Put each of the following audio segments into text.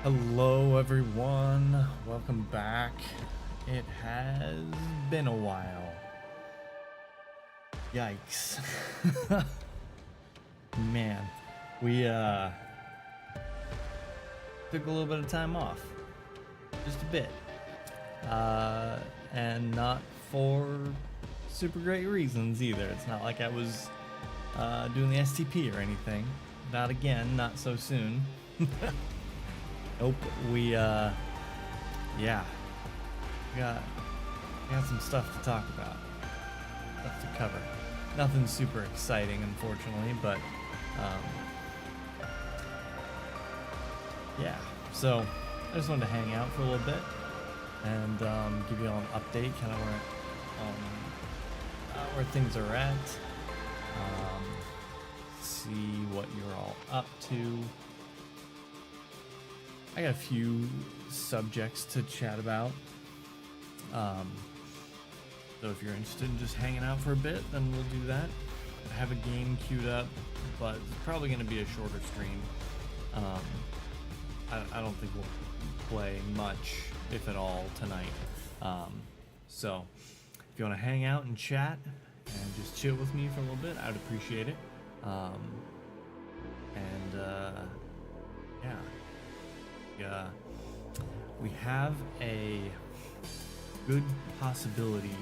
Hello everyone, welcome back. It has been a while. Yikes. Man, we took a little bit of time off. Just a bit. And not for super great reasons either. It's not like I was doing the STP or anything. Not again, not so soon. Nope, we got some stuff to talk about, stuff to cover. Nothing super exciting, unfortunately, but yeah. So I just wanted to hang out for a little bit and give you all an update, kind of where things are at. See what you're all up to. I got a few subjects to chat about. So if you're interested in just hanging out for a bit, then we'll do that. I have a game queued up, but it's probably going to be a shorter stream. I don't think we'll play much, if at all, tonight. So if you want to hang out and chat and just chill with me for a little bit, I'd appreciate it. We have a good possibility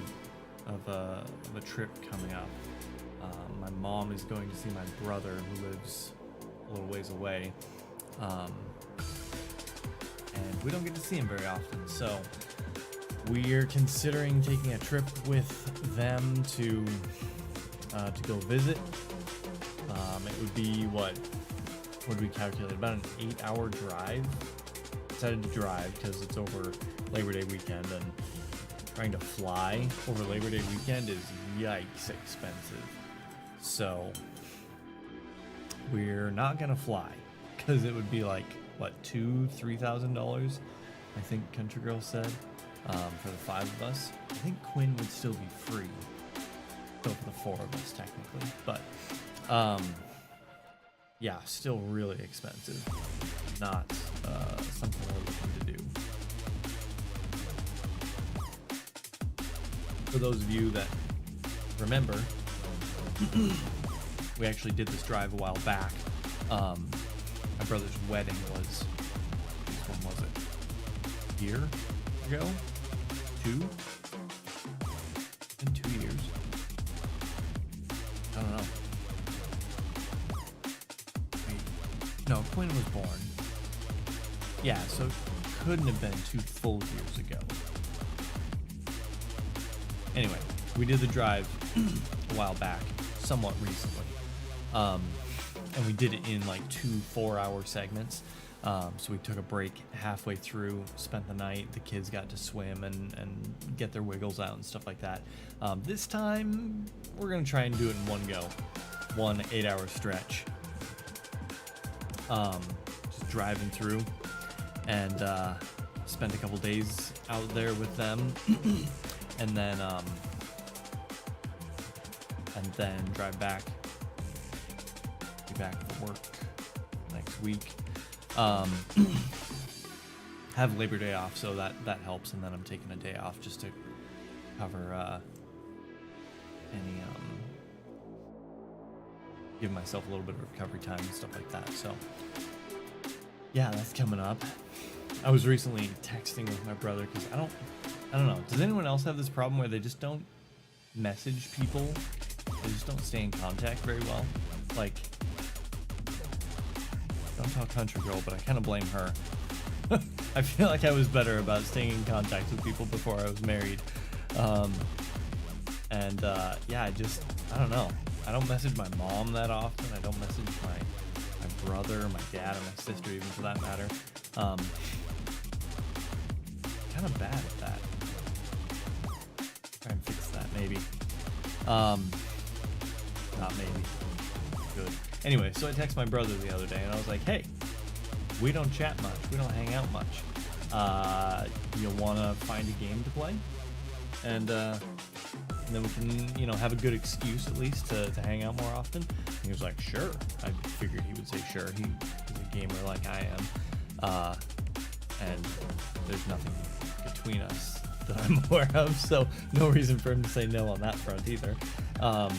of a trip coming up. My mom is going to see my brother, who lives a little ways away, and we don't get to see him very often, so we're considering taking a trip with them to go visit. It would be what would we calculate? About an 8-hour drive. Decided to drive because it's over Labor Day weekend, and trying to fly over Labor Day weekend is yikes expensive. So we're not gonna fly because it would be like what, $2,000-$3,000, I think Country Girl said, for the 5 of us. I think Quinn would still be free, so for the 4 of us technically, but yeah, still really expensive. Not something we're looking to do. For those of you that remember, we actually did this drive a while back. My brother's wedding was, when was it? A year ago? 2? In 2 years? I don't know. No, Quinn was born. Yeah, so it couldn't have been 2 full years ago. Anyway, we did the drive a while back, somewhat recently. And we did it in like 2 4-hour segments. So we took a break halfway through, spent the night, the kids got to swim and get their wiggles out and stuff like that. This time, we're gonna try and do it in one go. 1 8-hour stretch. Just driving through, and spent a couple days out there with them, and then drive back. Be back for work next week. Have Labor Day off, so that helps, and then I'm taking a day off just to cover any give myself a little bit of recovery time and stuff like that. So yeah, that's coming up. I was recently texting with my brother because I don't know. Does anyone else have this problem where they just don't message people? They just don't stay in contact very well. Like, don't talk Country Girl, but I kind of blame her. I feel like I was better about staying in contact with people before I was married. Yeah, I don't know. I don't message my mom that often. I don't message my brother, my dad, or my sister, even for that matter. Kind of bad at that. Try and fix that, maybe. Not maybe. Good. Anyway, so I texted my brother the other day, and I was like, hey, we don't chat much. We don't hang out much. You want to find a game to play? And then we can, have a good excuse at least to hang out more often. And he was like, sure. I figured he would say sure. He's a gamer like I am. there's nothing between us that I'm aware of, so no reason for him to say no on that front either. So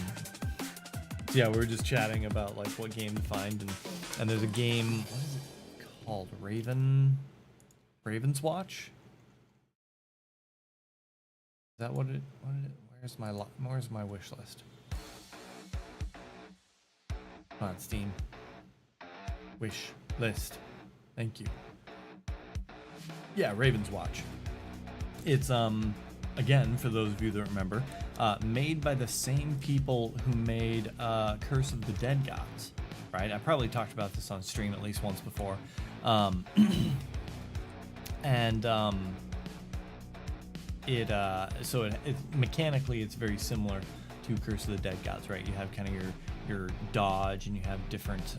yeah, we were just chatting about like what game to find, and there's a game, what is it called? Raven's Watch? Is that what it where's my wish list? Come on, Steam. Wish list. Thank you. Yeah, Raven's Watch. It's again, for those of you that remember, made by the same people who made Curse of the Dead Gods, right? I probably talked about this on stream at least once before. It mechanically it's very similar to Curse of the Dead Gods, right? You have kind of your dodge, and you have different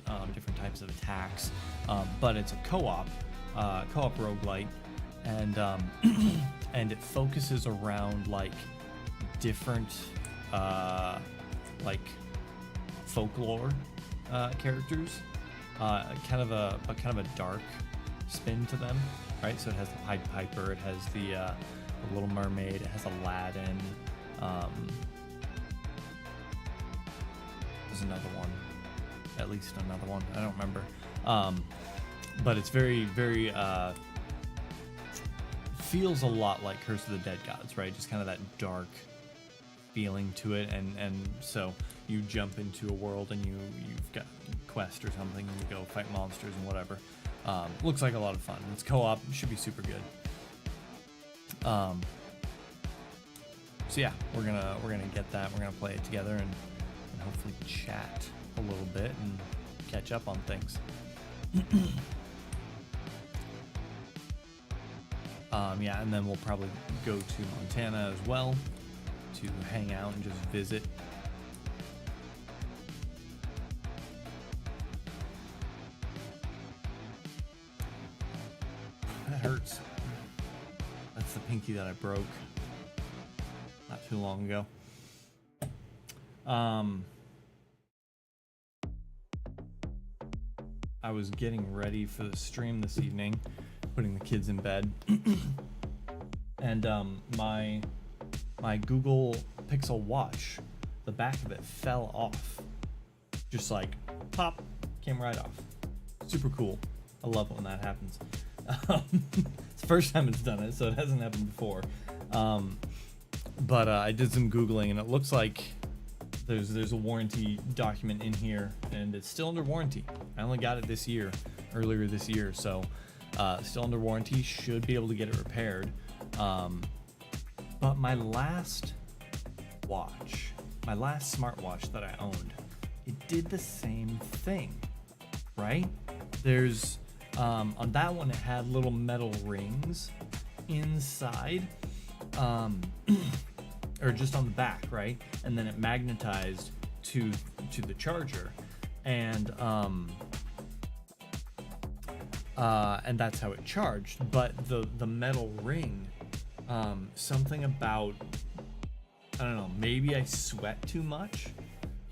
types of attacks, but it's a co-op roguelite, and and it focuses around like different like folklore characters, kind of a dark spin to them, right? So it has the Pied Piper, it has the Little Mermaid, it has Aladdin. There's another one, at least another one. I don't remember. But it's very, very feels a lot like Curse of the Dead Gods, right? Just kind of that dark feeling to it, and so you jump into a world and you've got a quest or something, and you go fight monsters and whatever. Looks like a lot of fun. It's co-op, should be super good. So yeah, we're gonna get that. We're gonna play it together and hopefully chat a little bit and catch up on things. Yeah, and then we'll probably go to Montana as well to hang out and just visit. That hurts. That's the pinky that I broke not too long ago. I was getting ready for the stream this evening, putting the kids in bed, and my Google Pixel Watch, the back of it fell off, just like pop, came right off. Super cool. I love it when that happens. It's the first time it's done it, so it hasn't happened before. But I did some Googling, and it looks like there's a warranty document in here, and it's still under warranty. I only got it earlier this year, so still under warranty, should be able to get it repaired. But my last smartwatch that I owned, it did the same thing, right? There's on that one, it had little metal rings inside, or just on the back, right? And then it magnetized to the charger, and that's how it charged. But the metal ring, something about, I don't know, maybe I sweat too much.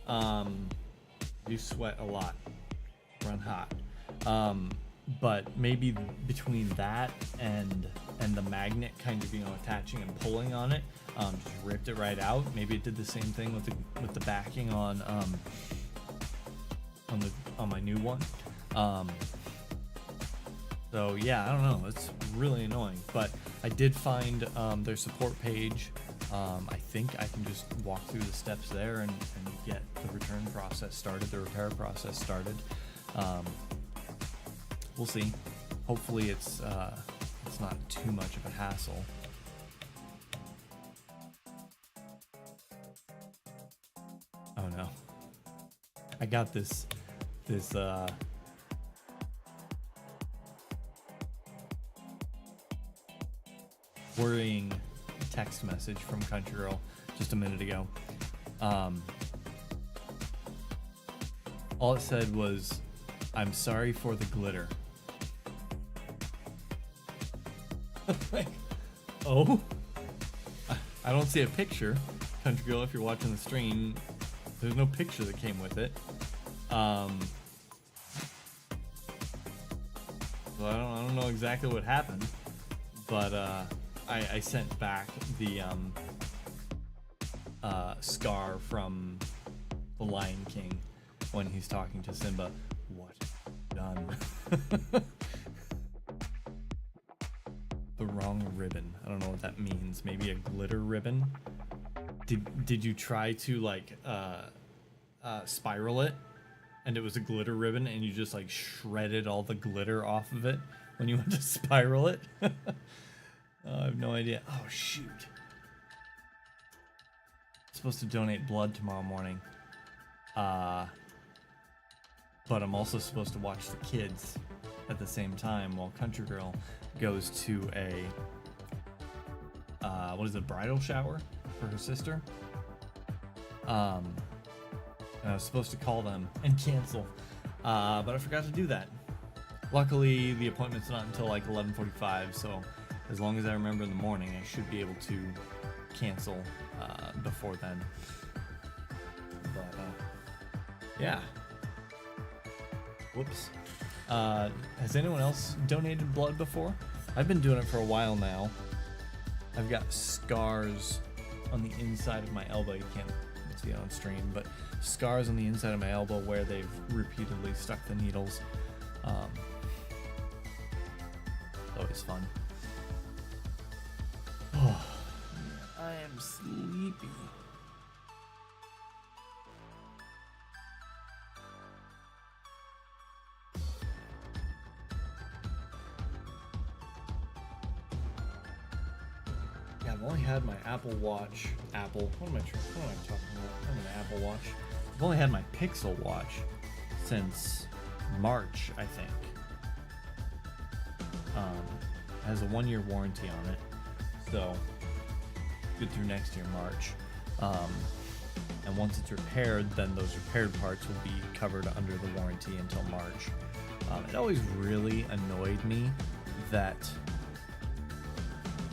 You sweat a lot, run hot. But maybe between that and the magnet kind of, attaching and pulling on it, just ripped it right out. Maybe it did the same thing with the backing on my new one. So yeah, I don't know. It's really annoying. But I did find their support page. I think I can just walk through the steps there and get the return process started, the repair process started. We'll see. Hopefully it's not too much of a hassle. Oh no. I got this worrying text message from Crunchyroll just a minute ago. All it said was, "I'm sorry for the glitter." Like, oh, I don't see a picture. Country Girl, if you're watching the stream, there's no picture that came with it. So I don't know exactly what happened, but I sent back the scar from The Lion King when he's talking to Simba. What done? The wrong ribbon. I don't know what that means. Maybe a glitter ribbon. Did you try to like spiral it, and it was a glitter ribbon, and you just like shredded all the glitter off of it when you went to spiral it? I have no idea. Oh shoot! I'm supposed to donate blood tomorrow morning. But I'm also supposed to watch the kids at the same time while Country Girl goes to a what is it, bridal shower for her sister. And I was supposed to call them and cancel, but I forgot to do that. Luckily, the appointment's not until like 11:45, so as long as I remember in the morning, I should be able to cancel before then. But yeah. Whoops. Has anyone else donated blood before? I've been doing it for a while now. I've got scars on the inside of my elbow. You can't see it on stream, but scars on the inside of my elbow where they've repeatedly stuck the needles. Always fun. Oh, I am sleepy. Yeah, I've only had my Apple Watch. What am I talking about? I'm an Apple Watch. I've only had my Pixel Watch since March, I think. It has a 1-year warranty on it, so good through next year, March. And once it's repaired, then those repaired parts will be covered under the warranty until March. It always really annoyed me that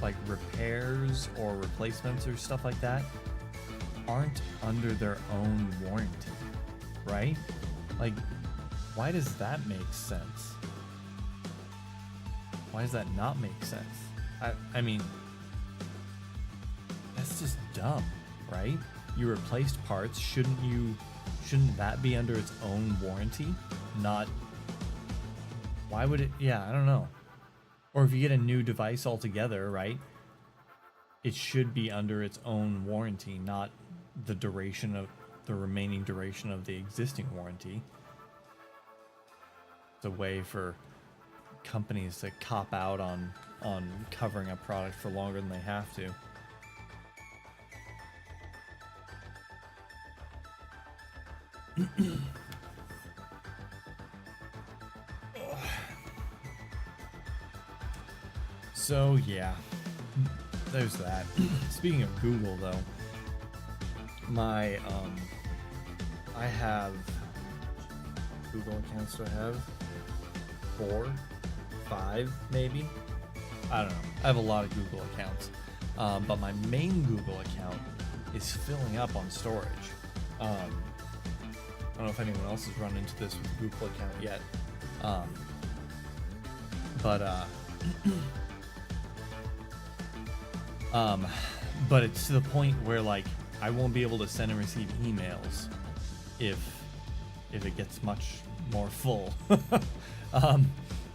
like repairs or replacements or stuff like that aren't under their own warranty, right? Like, why does that make sense? Why does that not make sense? I mean, that's just dumb, right? You replaced parts, shouldn't that be under its own warranty? Not, why would it, yeah, I don't know. Or if you get a new device altogether, right? It should be under its own warranty, not the remaining duration of the existing warranty. It's a way for companies to cop out on covering a product for longer than they have to. So yeah, there's that. Speaking of Google though, my I have Google accounts. Do I have 4, 5 maybe? I don't know. I have a lot of Google accounts, but my main Google account is filling up on storage. I don't know if anyone else has run into this with the Google account yet, but it's to the point where like I won't be able to send and receive emails if it gets much more full.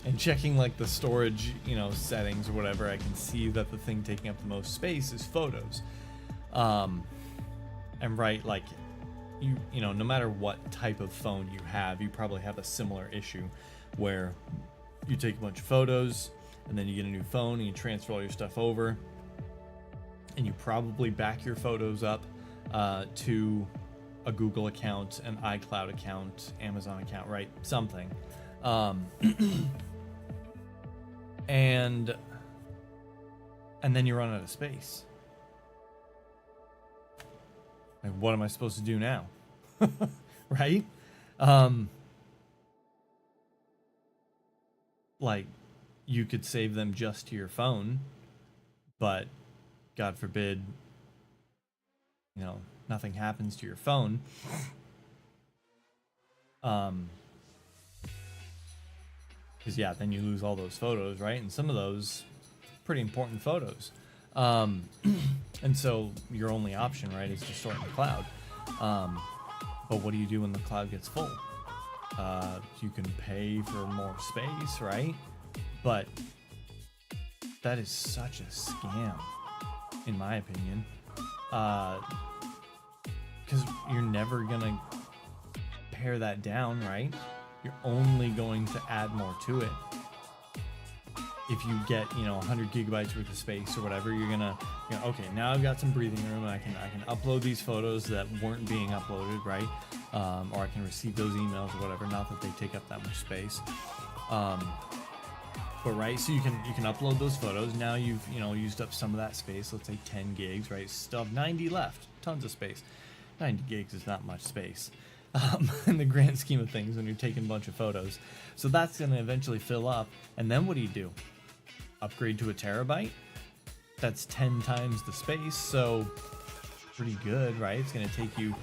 And checking like the storage, settings or whatever, I can see that the thing taking up the most space is photos. And right, like no matter what type of phone you have, you probably have a similar issue where you take a bunch of photos and then you get a new phone and you transfer all your stuff over. And you probably back your photos up to a Google account, an iCloud account, Amazon account, right? Something. And then you run out of space. Like, what am I supposed to do now? Right? Like, you could save them just to your phone, but God forbid, nothing happens to your phone. Because yeah, then you lose all those photos, right? And some of those pretty important photos. And so your only option, right, is to store in the cloud. But what do you do when the cloud gets full? You can pay for more space, right? But that is such a scam, in my opinion. Because you're never gonna pare that down, right? You're only going to add more to it. If you get, 100 gigabytes worth of space or whatever, you're gonna, okay, now I've got some breathing room. I can upload these photos that weren't being uploaded, right? Or I can receive those emails or whatever. Not that they take up that much space. But right, so you can upload those photos. Now you've used up some of that space. Let's say 10 gigs, right? Still have 90 left. Tons of space. 90 gigs is not much space in the grand scheme of things when you're taking a bunch of photos. So that's going to eventually fill up. And then what do? Upgrade to a terabyte? That's 10 times the space. So pretty good, right? It's going to take you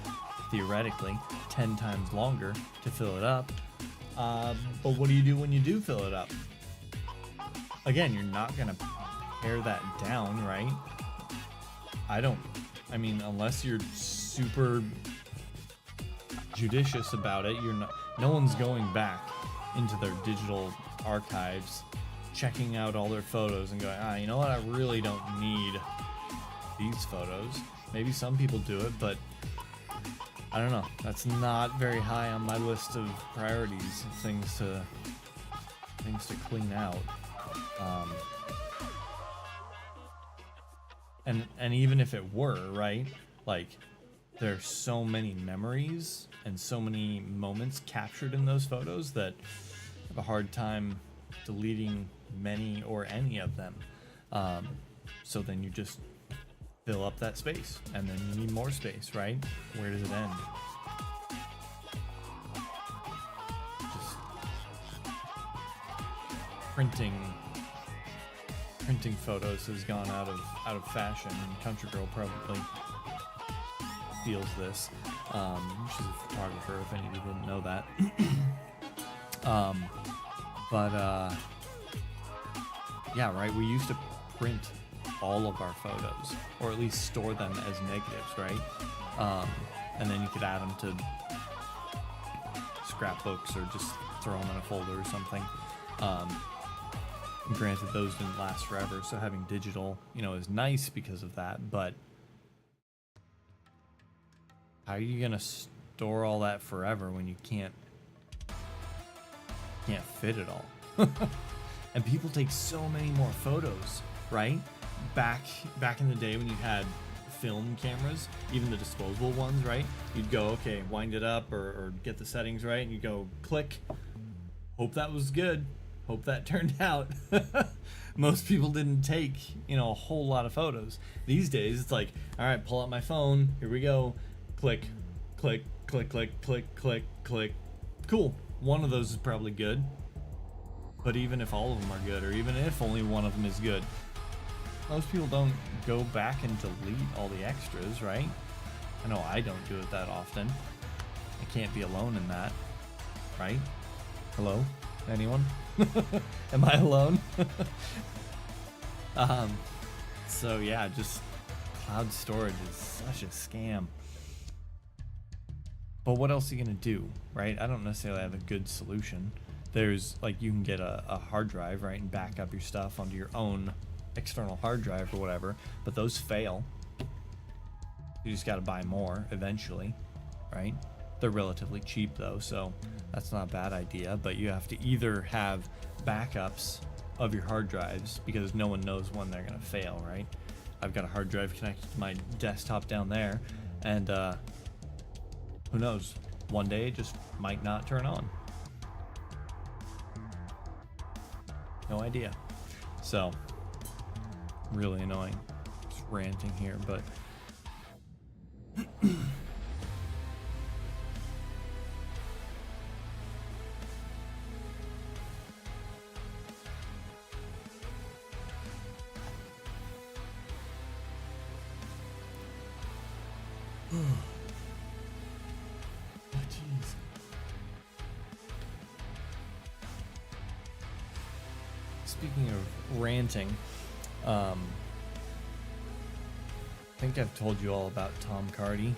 theoretically 10 times longer to fill it up. But what do you do when you do fill it up? Again, you're not going to pare that down, right? Unless you're super judicious about it, no one's going back into their digital archives, checking out all their photos and going, you know what, I really don't need these photos. Maybe some people do it, but I don't know. That's not very high on my list of priorities, things to clean out. And even if it were, right, like there's so many memories and so many moments captured in those photos that I have a hard time deleting many or any of them. So then you just fill up that space, and then you need more space, right? Where does it end? Just printing photos has gone out of fashion, and Country Girl probably feels this. She's a photographer, if any of you didn't know that. Yeah, right, we used to print all of our photos, or at least store them as negatives, right? And then you could add them to scrapbooks or just throw them in a folder or something. Granted, those didn't last forever, so having digital, is nice because of that, but how are you gonna store all that forever when you can't fit it all? And people take so many more photos, right? Back in the day when you had film cameras, even the disposable ones, right? You'd go, okay, wind it up or get the settings right, and you go click. Hope that was good. Hope that turned out. Most people didn't take, a whole lot of photos. These days, it's like, all right, pull out my phone. Here we go. Click, click, click, click, click, click, click. Cool. One of those is probably good. But even if all of them are good, or even if only one of them is good, most people don't go back and delete all the extras, right? I know I don't do it that often. I can't be alone in that, right? Hello? Anyone? Am I alone? So yeah, just cloud storage is such a scam. But what else are you gonna do, right? I don't necessarily have a good solution. There's you can get a hard drive, right, and back up your stuff onto your own external hard drive or whatever, but those fail. You just got to buy more eventually, right? They're relatively cheap though, so that's not a bad idea, but you have to either have backups of your hard drives because no one knows when they're going to fail, right? I've got a hard drive connected to my desktop down there, and who knows, one day it just might not turn on. No idea. So really annoying. Just ranting here, but speaking of ranting, I think I've told you all about Tom Cardy.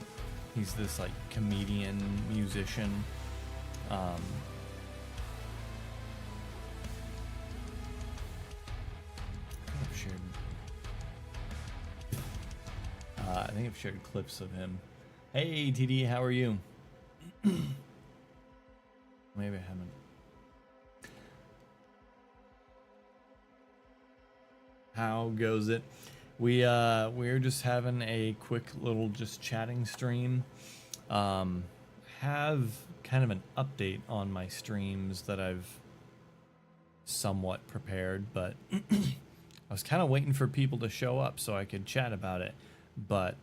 He's this like comedian, musician. I think I've shared clips of him. Hey TD, how are you? Maybe I haven't. How goes it? We're just having a quick little just chatting stream. Have kind of an update on my streams that I've somewhat prepared, but I was kind of waiting for people to show up so I could chat about it, but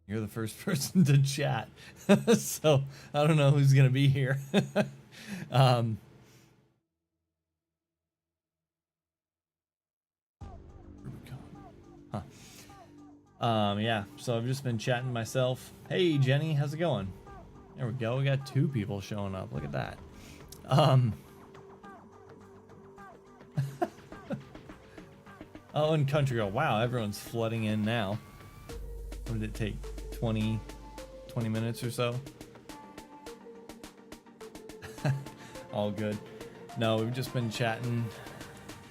you're the first person to chat. So I don't know who's gonna be here. Yeah, so I've just been chatting myself. Hey Jenny, how's it going? There we go, we got 2 people showing up. Look at that. Oh, and Country Girl. Wow, everyone's flooding in now. What did it take? 20 minutes or so? All good. No, we've just been chatting.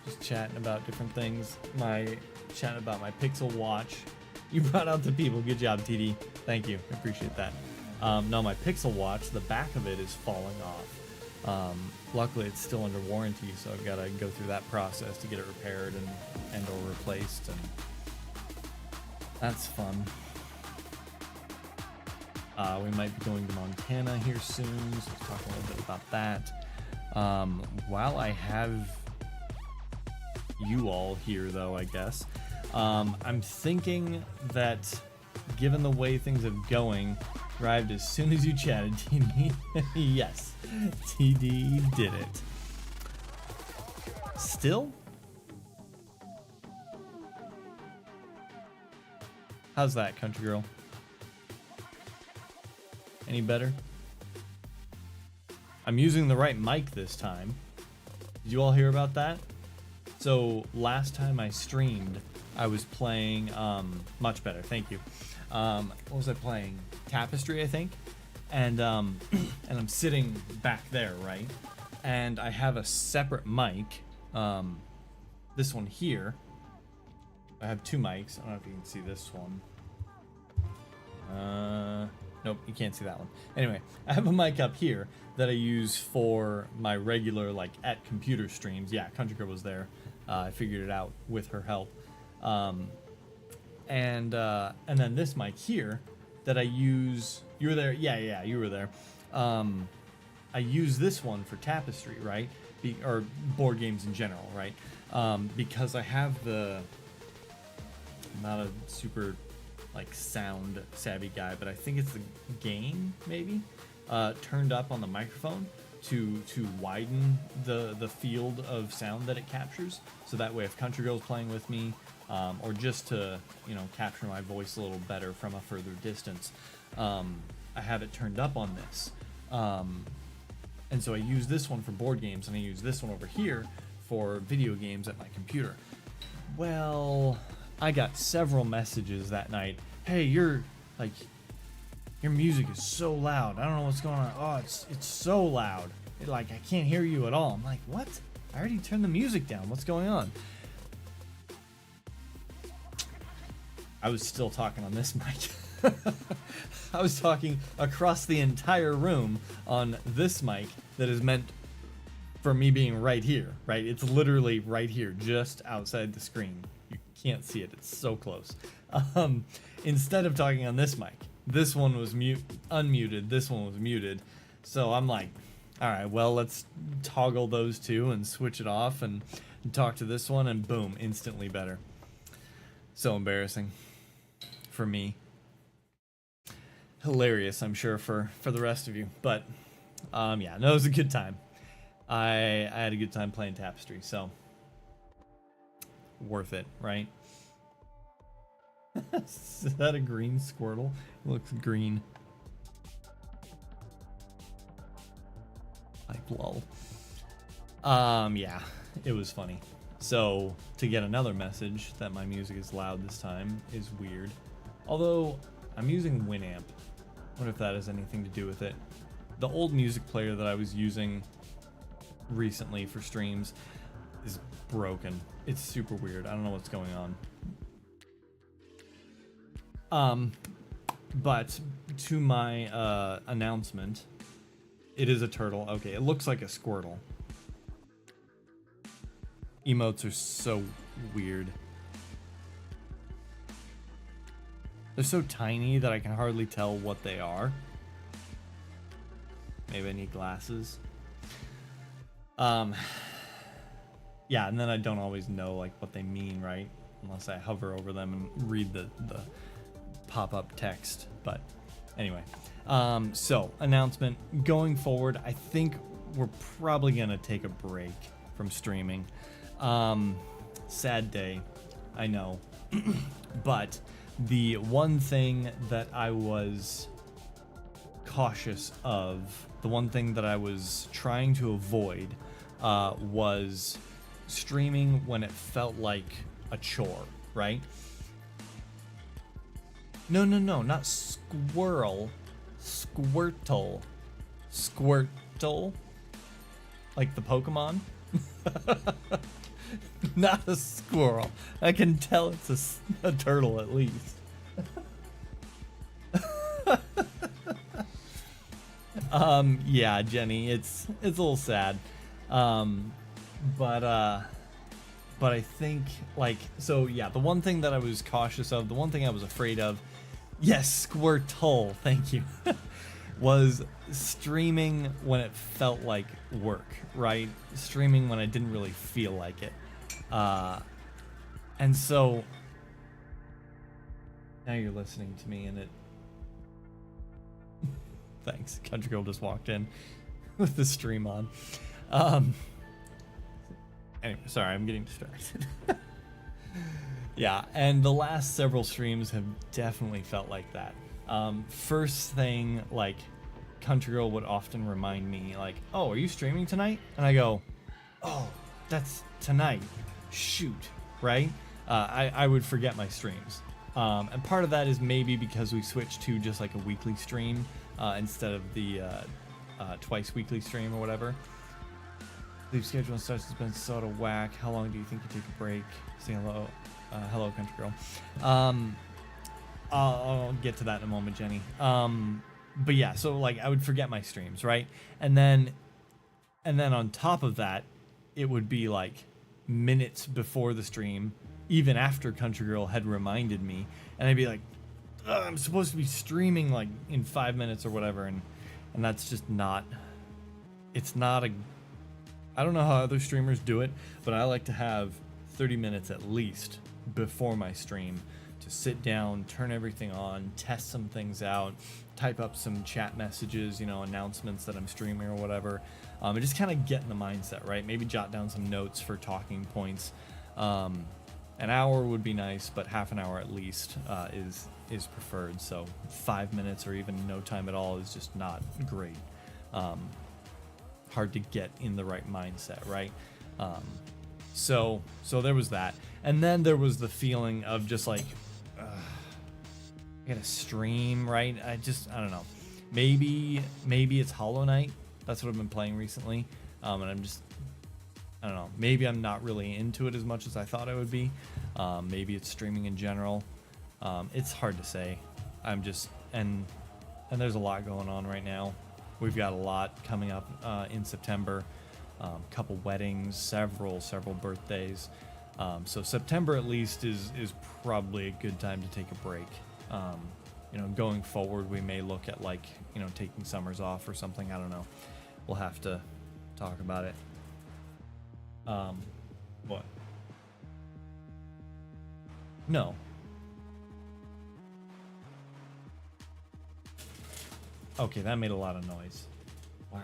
Just chatting about different things. Chatting about my Pixel Watch. You brought out the people. Good job, TD. Thank you. I appreciate that. No, my Pixel Watch, the back of it is falling off. Luckily, it's still under warranty, so I've got to go through that process to get it repaired and or replaced, and that's fun. We might be going to Montana here soon, so let's talk a little bit about that. While I have you all here, though, I guess, I'm thinking that given the way things are going, arrived as soon as you chatted, TD. Yes, TD did it. Still? How's that, Country Girl? Any better? I'm using the right mic this time. Did you all hear about that? So last time I streamed, I was playing much better. Thank you. What was I playing? Tapestry, I think. And and I'm sitting back there, right? And I have a separate mic. This one here. I have 2 mics. I don't know if you can see this one. Nope, you can't see that one. Anyway, I have a mic up here that I use for my regular, like, at computer streams. Yeah, Country Girl was there. I figured it out with her help. And then this mic here that I use. You were there? Yeah, you were there. I use this one for Tapestry, right? Or board games in general, right? Because I have I'm not a super like sound savvy guy, but I think it's the gain maybe turned up on the microphone to widen the field of sound that it captures, so that way if Country Girl's playing with me, or just to capture my voice a little better from a further distance, I have it turned up on this, and so I use this one for board games, and I use this one over here for video games at my computer. Well, I got several messages that night. Hey, your music is so loud. I don't know what's going on. Oh, it's so loud. I can't hear you at all. I'm like, what? I already turned the music down. What's going on? I was still talking on this mic. I was talking across the entire room on this mic that is meant for me being right here, right? It's literally right here, just outside the screen. You can't see it. It's so close. Instead of talking on this mic, this one was unmuted. This one was muted. So I'm like, all right, well, let's toggle those two and switch it off and talk to this one, and boom, instantly better. So embarrassing for me. Hilarious, I'm sure, for the rest of you. But yeah, no, it was a good time. I had a good time playing Tapestry, so worth it, right? Is that a green Squirtle? It looks green. Like lol. Yeah, it was funny. So to get another message that my music is loud this time is weird. Although I'm using Winamp. What if that has anything to do with it? The old music player that I was using recently for streams is broken. It's super weird. I don't know what's going on. But to my announcement, it is a turtle. Okay, it looks like a Squirtle. Emotes are so weird. They're so tiny that I can hardly tell what they are. Maybe I need glasses. Yeah, and then I don't always know like what they mean, right? Unless I hover over them and read the pop-up text. But anyway, so announcement going forward, I think we're probably gonna take a break from streaming. Sad day, I know. But the one thing that I was cautious of, the one thing that I was trying to avoid, was streaming when it felt like a chore, right? No, not squirrel. Squirtle. Squirtle. Like the Pokemon? Not a squirrel. I can tell it's a turtle at least. Yeah, Jenny, it's a little sad. But I think, like, so yeah, the one thing that I was cautious of, the one thing I was afraid of, yes, Squirtle, thank you, was streaming when it felt like work, right? Streaming when I didn't really feel like it. And so now you're listening to me and it... Thanks, Country Girl just walked in with the stream on. Anyway, sorry, I'm getting distracted. Yeah, and the last several streams have definitely felt like that. First thing, like, Country Girl would often remind me, like, oh, are you streaming tonight? And I go, oh, that's tonight. Shoot, right? I would forget my streams. And part of that is maybe because we switched to just like a weekly stream instead of the twice weekly stream or whatever. Sleep schedule and such has been sort of whack. How long do you think you take a break? Say hello. Hello, Country Girl. I'll get to that in a moment, Jenny. But yeah, so like I would forget my streams, right? And then on top of that, it would be like minutes before the stream, even after Country Girl had reminded me, and I'd be like, I'm supposed to be streaming like in 5 minutes or whatever, and that's just not, it's not a, I don't know how other streamers do it, but I like to have 30 minutes at least before my stream to sit down, turn everything on, test some things out, type up some chat messages, you know, announcements that I'm streaming or whatever, and just kind of get in the mindset, right? Maybe jot down some notes for talking points. An hour would be nice, but half an hour at least is preferred. So 5 minutes or even no time at all is just not great. Hard to get in the right mindset, right? So there was that, and then there was the feeling of just like, I gotta stream, right? I don't know. Maybe it's Hollow Knight. That's what I've been playing recently, and I don't know. Maybe I'm not really into it as much as I thought I would be. Maybe it's streaming in general. It's hard to say. I'm just, and there's a lot going on right now. We've got a lot coming up in September. Couple weddings, several birthdays. So September at least is probably a good time to take a break. You know, going forward, we may look at like, you know, taking summers off or something. I don't know. We'll have to talk about it. What? No. Okay, that made a lot of noise. Wow.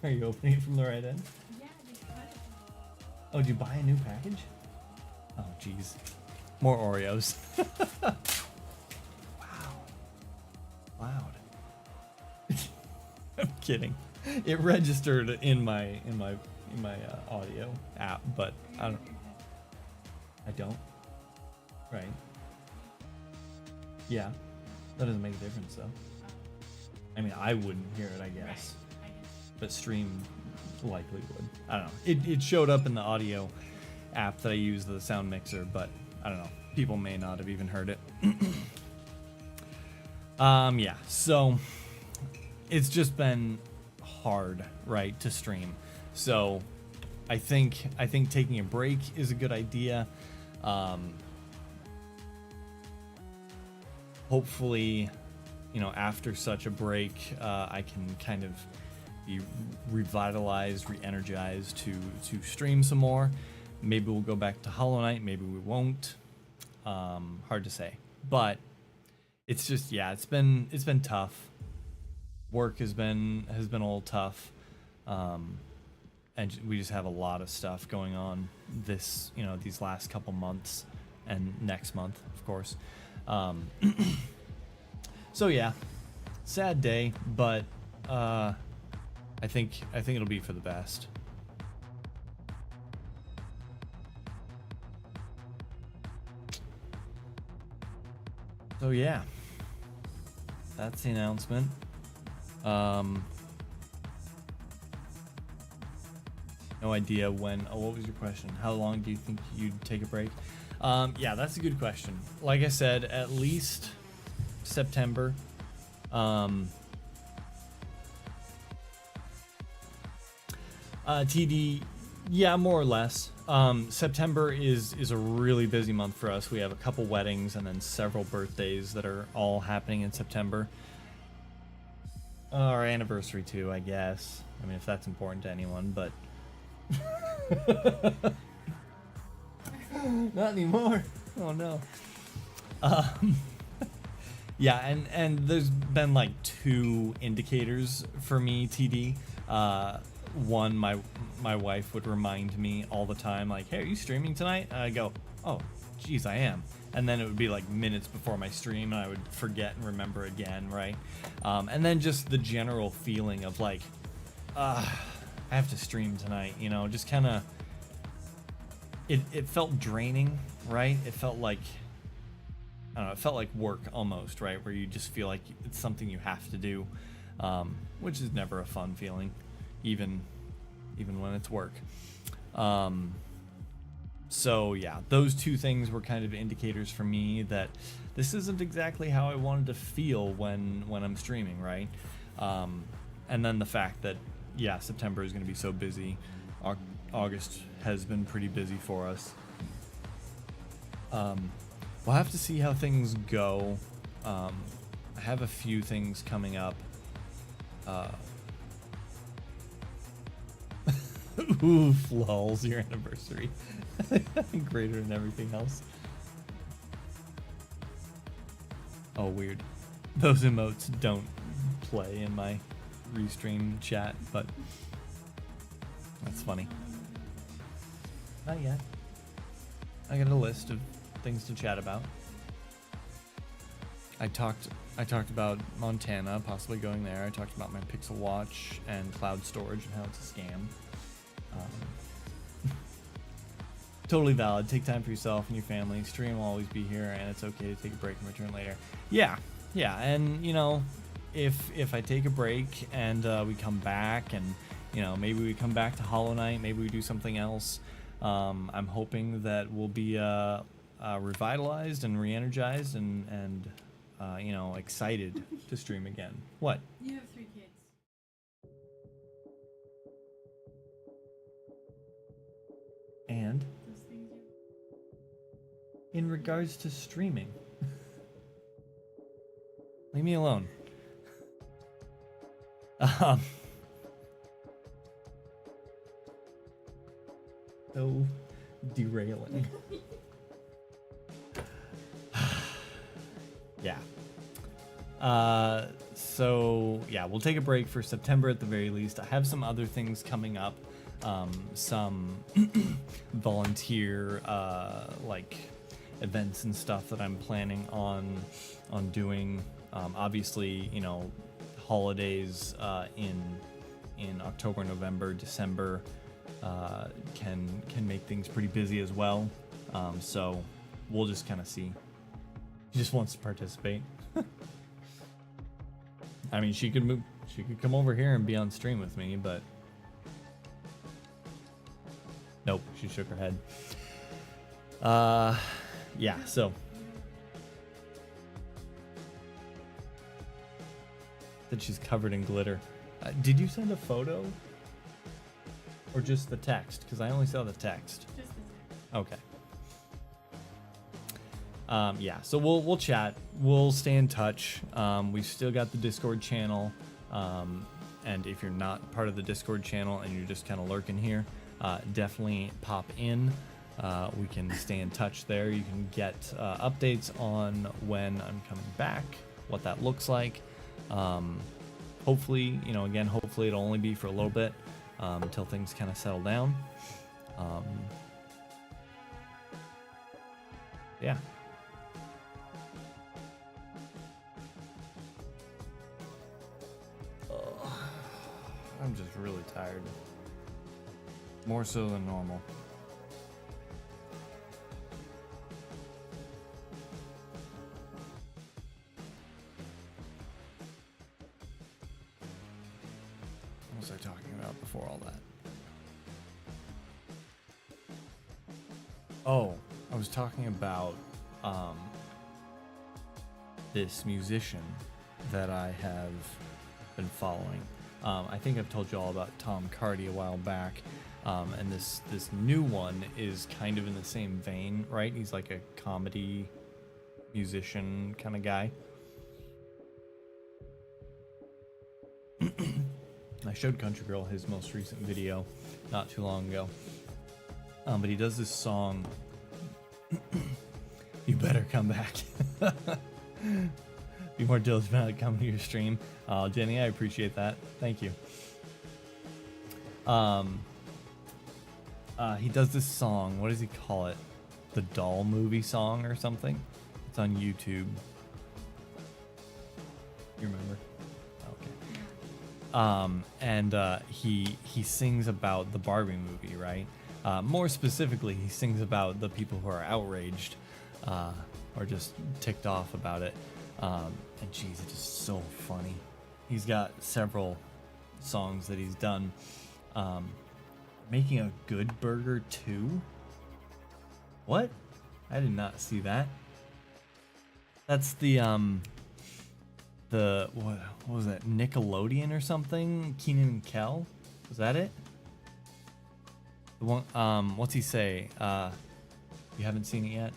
Are you opening it from the right end? Yeah, just cut it. Oh, did you buy a new package? Oh, jeez. More Oreos. Wow. Loud. I'm kidding. It registered in my audio app, but I don't. Right. Yeah. That doesn't make a difference though. I mean, I wouldn't hear it, I guess. But stream likely would. I don't know. It showed up in the audio app that I use, the sound mixer, but I don't know. People may not have even heard it. Yeah, so it's just been hard, right, to stream. So I think taking a break is a good idea. Hopefully, you know, after such a break, I can kind of be revitalized, re-energized to stream some more. Maybe we'll go back to Hollow Knight, maybe we won't. Hard to say, but it's just, yeah, it's been tough. Work has been a little tough, and we just have a lot of stuff going on this, you know, these last couple months and next month, of course. So yeah, sad day, but I think it'll be for the best. So yeah, that's the announcement. No idea when. Oh, what was your question? How long do you think you'd take a break? Yeah, that's a good question. Like I said, at least September. TD, yeah, more or less. September is a really busy month for us. We have a couple weddings and then several birthdays that are all happening in September. Our anniversary too, I guess. I mean, if that's important to anyone, but not anymore. Oh no. Yeah, and there's been like two indicators for me, TD. One, my wife would remind me all the time, like, hey, are you streaming tonight? And I go, oh, geez, I am. And then it would be like minutes before my stream, and I would forget and remember again, right? And then just the general feeling of like, I have to stream tonight, you know, just kind of, it felt draining, right? It felt like, I don't know, it felt like work almost, right? Where you just feel like it's something you have to do, which is never a fun feeling, even when it's work. So yeah, those two things were kind of indicators for me that this isn't exactly how I wanted to feel when I'm streaming, right? And then the fact that, yeah, September is going to be so busy. August has been pretty busy for us. We'll have to see how things go. I have a few things coming up. Ooh, lols, your anniversary. Greater than everything else. Oh, weird. Those emotes don't play in my restream chat, but that's funny. Not yet. I got a list of things to chat about. I talked about Montana, possibly going there. I talked about my Pixel Watch and cloud storage and how it's a scam. Totally valid. Take time for yourself and your family. Stream will always be here, and it's okay to take a break and return later. Yeah, and you know, if I take a break and we come back, and you know, maybe we come back to Hollow Knight, maybe we do something else. I'm hoping that we'll be revitalized and re-energized and you know, excited to stream again. What? You have 3 kids. And in regards to streaming, leave me alone. So derailing. Yeah. So yeah, we'll take a break for September at the very least. I have some other things coming up. Some volunteer like events and stuff that I'm planning on doing. Obviously, you know, holidays in in October, November, December can make things pretty busy as well. So we'll just kind of see. She just wants to participate. I mean, she could come over here and be on stream with me, but nope, she shook her head. Yeah, so that she's covered in glitter. Did you send a photo or just the text? Because I only saw the text. Just the text. Okay. Yeah, so we'll chat. We'll stay in touch. We've still got the Discord channel. And if you're not part of the Discord channel and you're just kind of lurking here, definitely pop in. We can stay in touch there. You can get updates on when I'm coming back, what that looks like. Hopefully, again, hopefully it'll only be for a little bit until things kind of settle down. Yeah. I'm just really tired. More so than normal. What was I talking about before all that? Oh, I was talking about this musician that I have been following. I think I've told you all about Tom Cardy a while back, and this new one is kind of in the same vein, right? He's like a comedy musician kind of guy. I showed Country Girl his most recent video not too long ago, but he does this song, You Better Come Back. Be more diligent about it coming to your stream. Jenny, I appreciate that. Thank you. He does this song. What does he call it? The Doll Movie song or something? It's on YouTube. You remember? Okay. And he sings about the Barbie movie, right? More specifically, he sings about the people who are outraged or just ticked off about it. And geez, it's just so funny. He's got several songs that he's done. Making a Good Burger 2? What? I did not see that. That's the what was that? Nickelodeon or something? Keenan and Kel? Was that it? The one, what's he say? You haven't seen it yet?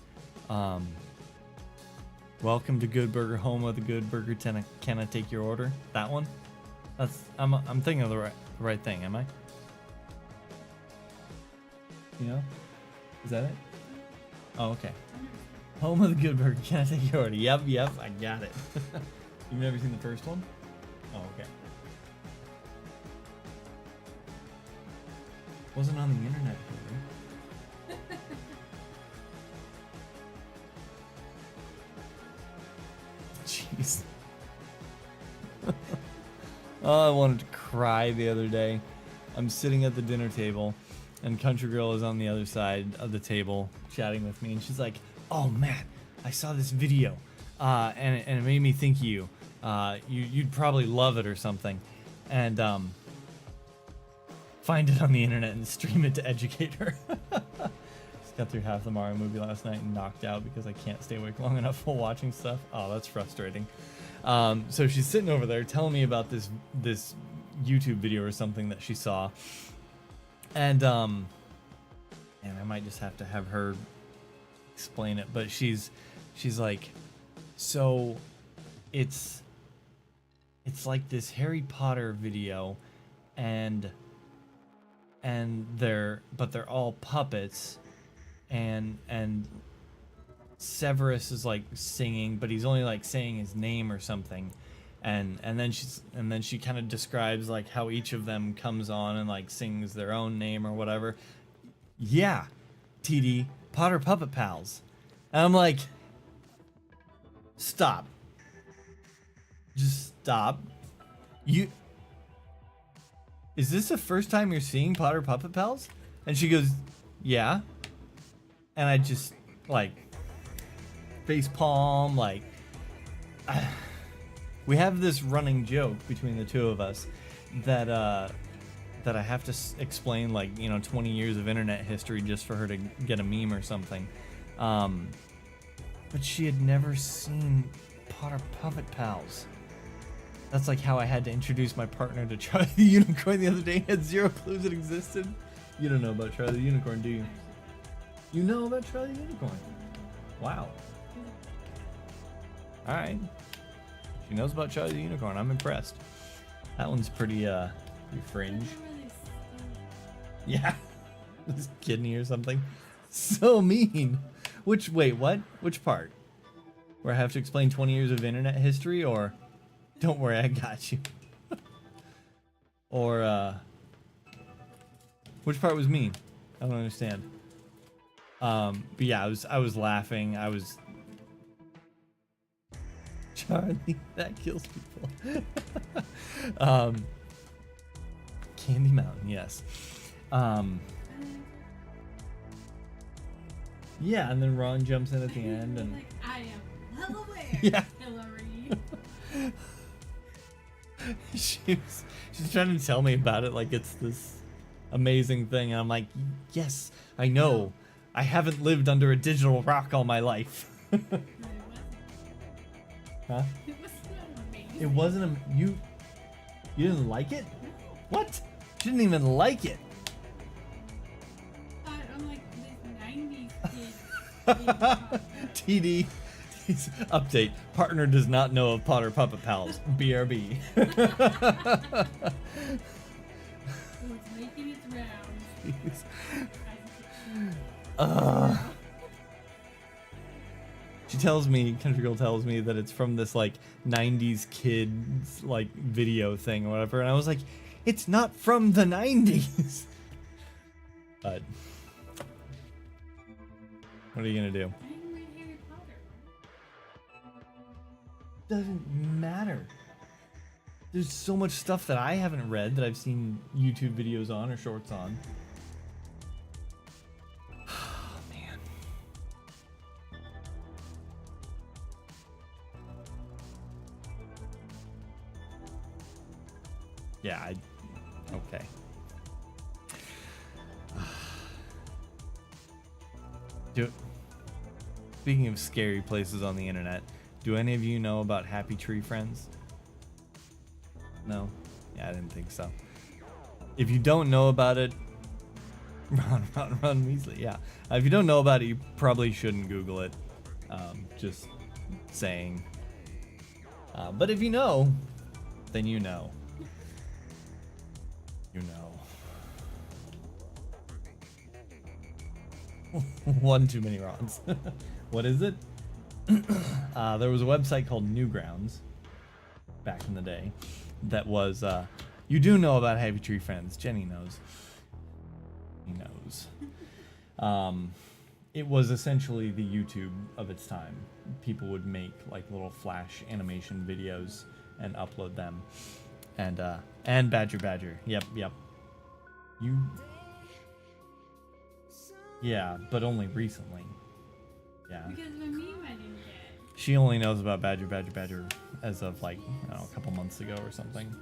Welcome to Good Burger, home of the Good Burger. Can I take your order? That one? That's I'm thinking of the right thing, am I? You know? Is that it? Oh, okay. Home of the Good Burger. Can I take your order? Yep, I got it. You've never seen the first one? Oh, okay. Wasn't on the internet, really. Jeez. Oh, I wanted to cry the other day. I'm sitting at the dinner table, and Country Girl is on the other side of the table chatting with me, and she's like, "Oh, Matt, I saw this video, and it made me think of you. You'd probably love it or something." And find it on the internet and stream it to educate her. Just got through half the Mario movie last night and knocked out because I can't stay awake long enough while watching stuff. Oh, that's frustrating. So she's sitting over there telling me about this YouTube video or something that she saw, and I might just have to have her explain it. But she's like, so it's like this Harry Potter video, and they're all puppets, and Severus is like singing, but he's only like saying his name or something, and then she kind of describes like how each of them comes on and like sings their own name or whatever. Yeah, TD, Potter Puppet Pals. And I'm like, stop. Just stop. is this the first time you're seeing Potter Puppet Pals? And she goes, yeah. And I just, like, face palm, like, we have this running joke between the two of us that that I have to explain, like, you know, 20 years of internet history just for her to get a meme or something. But she had never seen Potter Puppet Pals. That's like how I had to introduce my partner to Charlie the Unicorn the other day. He had zero clues it existed. You don't know about Charlie the Unicorn, do you? You know about Charlie the Unicorn? Wow. Alright. She knows about Charlie the Unicorn. I'm impressed. That one's pretty fringe. Yeah. This kidney or something. So mean. Wait, what? Which part? Where I have to explain 20 years of internet history, or don't worry, I got you? Or, which part was mean? I don't understand. But yeah, I was laughing. I was... Charlie, that kills people. Candy Mountain, yes. Yeah, and then Ron jumps in at the end, and like, I am well aware, yeah. Hillary. she's trying to tell me about it like it's this amazing thing, and I'm like, yes, I know. I haven't lived under a digital rock all my life. Huh? It was so amazing. It wasn't you didn't like it? What? She didn't even like it. I'm like this 90s kid. TD. Update. Partner does not know of Potter Puppet Pals. BRB. It's making its rounds. She tells me, Country Girl tells me that it's from this like 90s kids like video thing or whatever, and I was like, it's not from the 90s. But what are you gonna do? I didn't read Harry Potter. Doesn't matter. There's so much stuff that I haven't read that I've seen YouTube videos on or shorts on. Oh, man. Yeah, okay. Speaking of scary places on the internet, do any of you know about Happy Tree Friends? No? Yeah, I didn't think so. If you don't know about it, Ron Weasley, yeah. If you don't know about it, you probably shouldn't Google it. Just saying. But if you know, then you know. You know. One too many Rons. What is it? There was a website called Newgrounds back in the day that was, you do know about Happy Tree Friends. Jenny knows. He knows. It was essentially the YouTube of its time. People would make like little flash animation videos and upload them. And Badger. Yep. Yeah, but only recently. Yeah. Because of a meme I didn't get. She only knows about Badger as of like, I don't know, a couple months ago or something.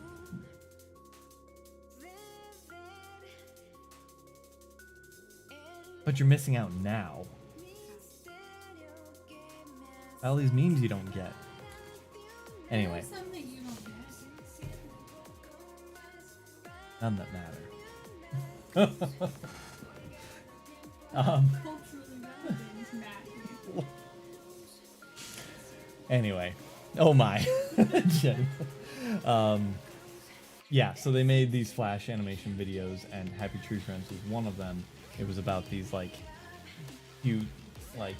But you're missing out now. All these memes you don't get. Anyway. There's some that you don't get. None that matter. Culturally relevant, Matthew. Anyway. Oh my. Jenny. Yeah, so they made these flash animation videos, and Happy Tree Friends was one of them. It was about these like cute, like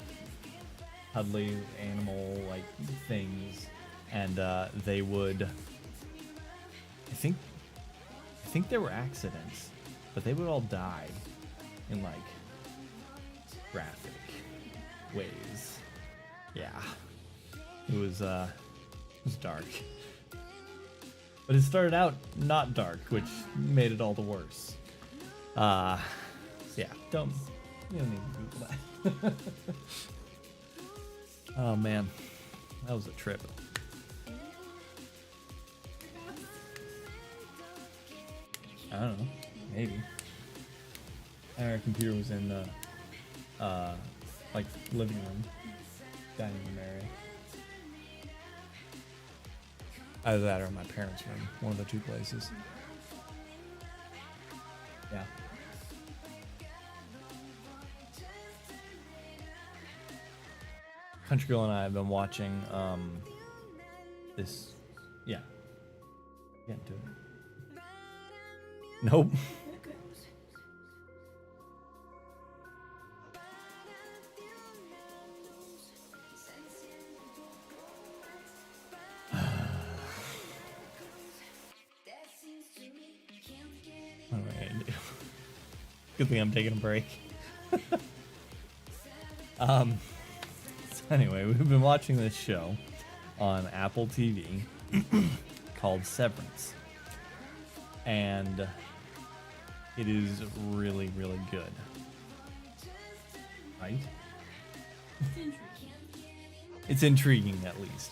cuddly animal like things, and they would. I think there were accidents, but they would all die in like graphic ways. Yeah, it was dark. But it started out not dark, which made it all the worse. Yeah, you don't need to Google that. Oh man, that was a trip. I don't know, maybe. Our computer was in the like living room, dining room area. Either that or my parents' room, one of the two places. Yeah. Country Girl and I have been watching this. Yeah. Can't do it. Nope. What am I gonna do? Good thing I'm taking a break. So anyway, we've been watching this show on Apple TV called Severance. And it is really, really good. Right? It's intriguing, at least.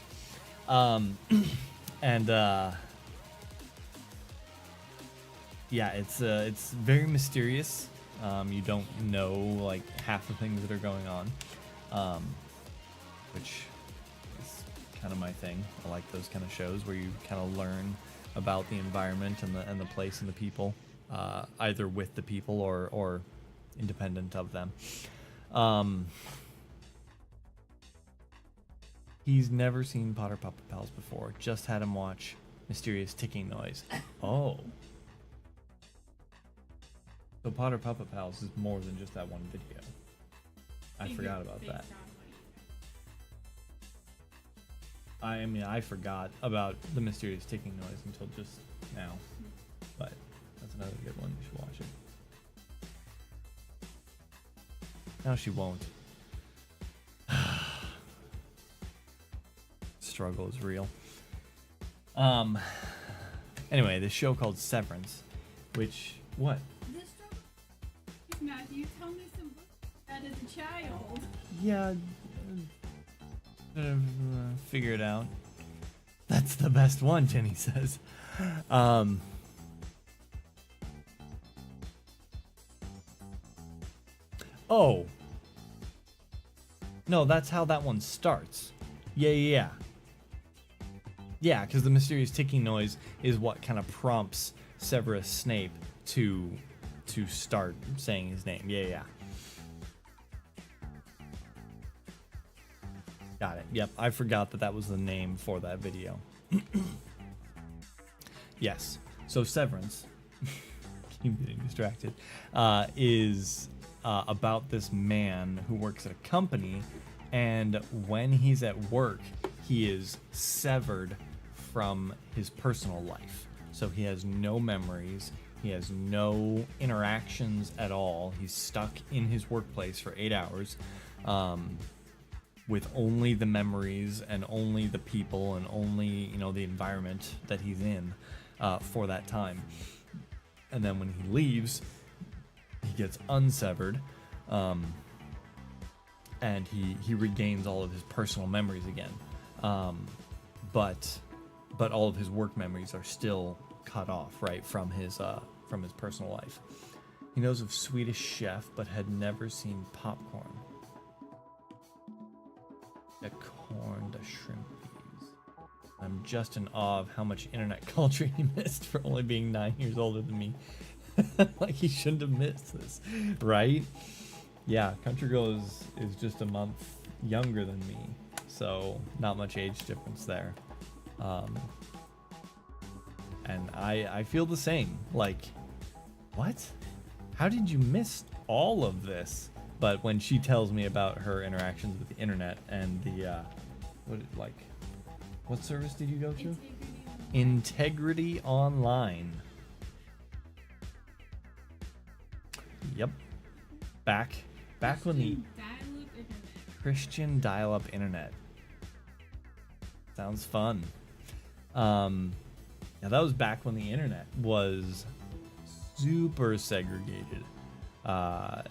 Yeah, it's very mysterious. You don't know like half the things that are going on, which is kind of my thing. I like those kind of shows where you kind of learn about the environment and the place and the people, either with the people or independent of them. He's never seen Potter Puppet Pals before. Just had him watch Mysterious Ticking Noise. Oh. So Potter Puppet Pals is more than just that one video. I forgot about that. I mean, I forgot about the Mysterious Ticking Noise until just now. But that's another good one. You should watch it. No, she won't. Struggle is real. Anyway, this show called Severance, which what? Matthew, tell me some books that as a child. Yeah, figure it out. That's the best one, Jenny says. Oh. No, that's how that one starts. Yeah. Yeah, because the Mysterious Ticking Noise is what kind of prompts Severus Snape to start saying his name. Yeah. Got it. Yep, I forgot that was the name for that video. Yes. So Severance, keep getting distracted, is about this man who works at a company, and when he's at work, he is severed from his personal life. So he has no memories. He has no interactions at all. He's stuck in his workplace for 8 hours with only the memories and only the people and only, the environment that he's in for that time. And then when he leaves, he gets unsevered and he regains all of his personal memories again. But all of his work memories are still cut off, right, from his personal life. He knows of Swedish Chef, but had never seen popcorn. A corn, the shrimp peas. I'm just in awe of how much internet culture he missed for only being 9 years older than me. Like he shouldn't have missed this, right? Yeah, Country Girl is just a month younger than me, so not much age difference there. And I feel the same. Like, what? How did you miss all of this? But when she tells me about her interactions with the internet and the what service did you go through? Integrity Online. Yep. Back when the Christian dial-up internet. Sounds fun. Now that was back when the internet was super segregated.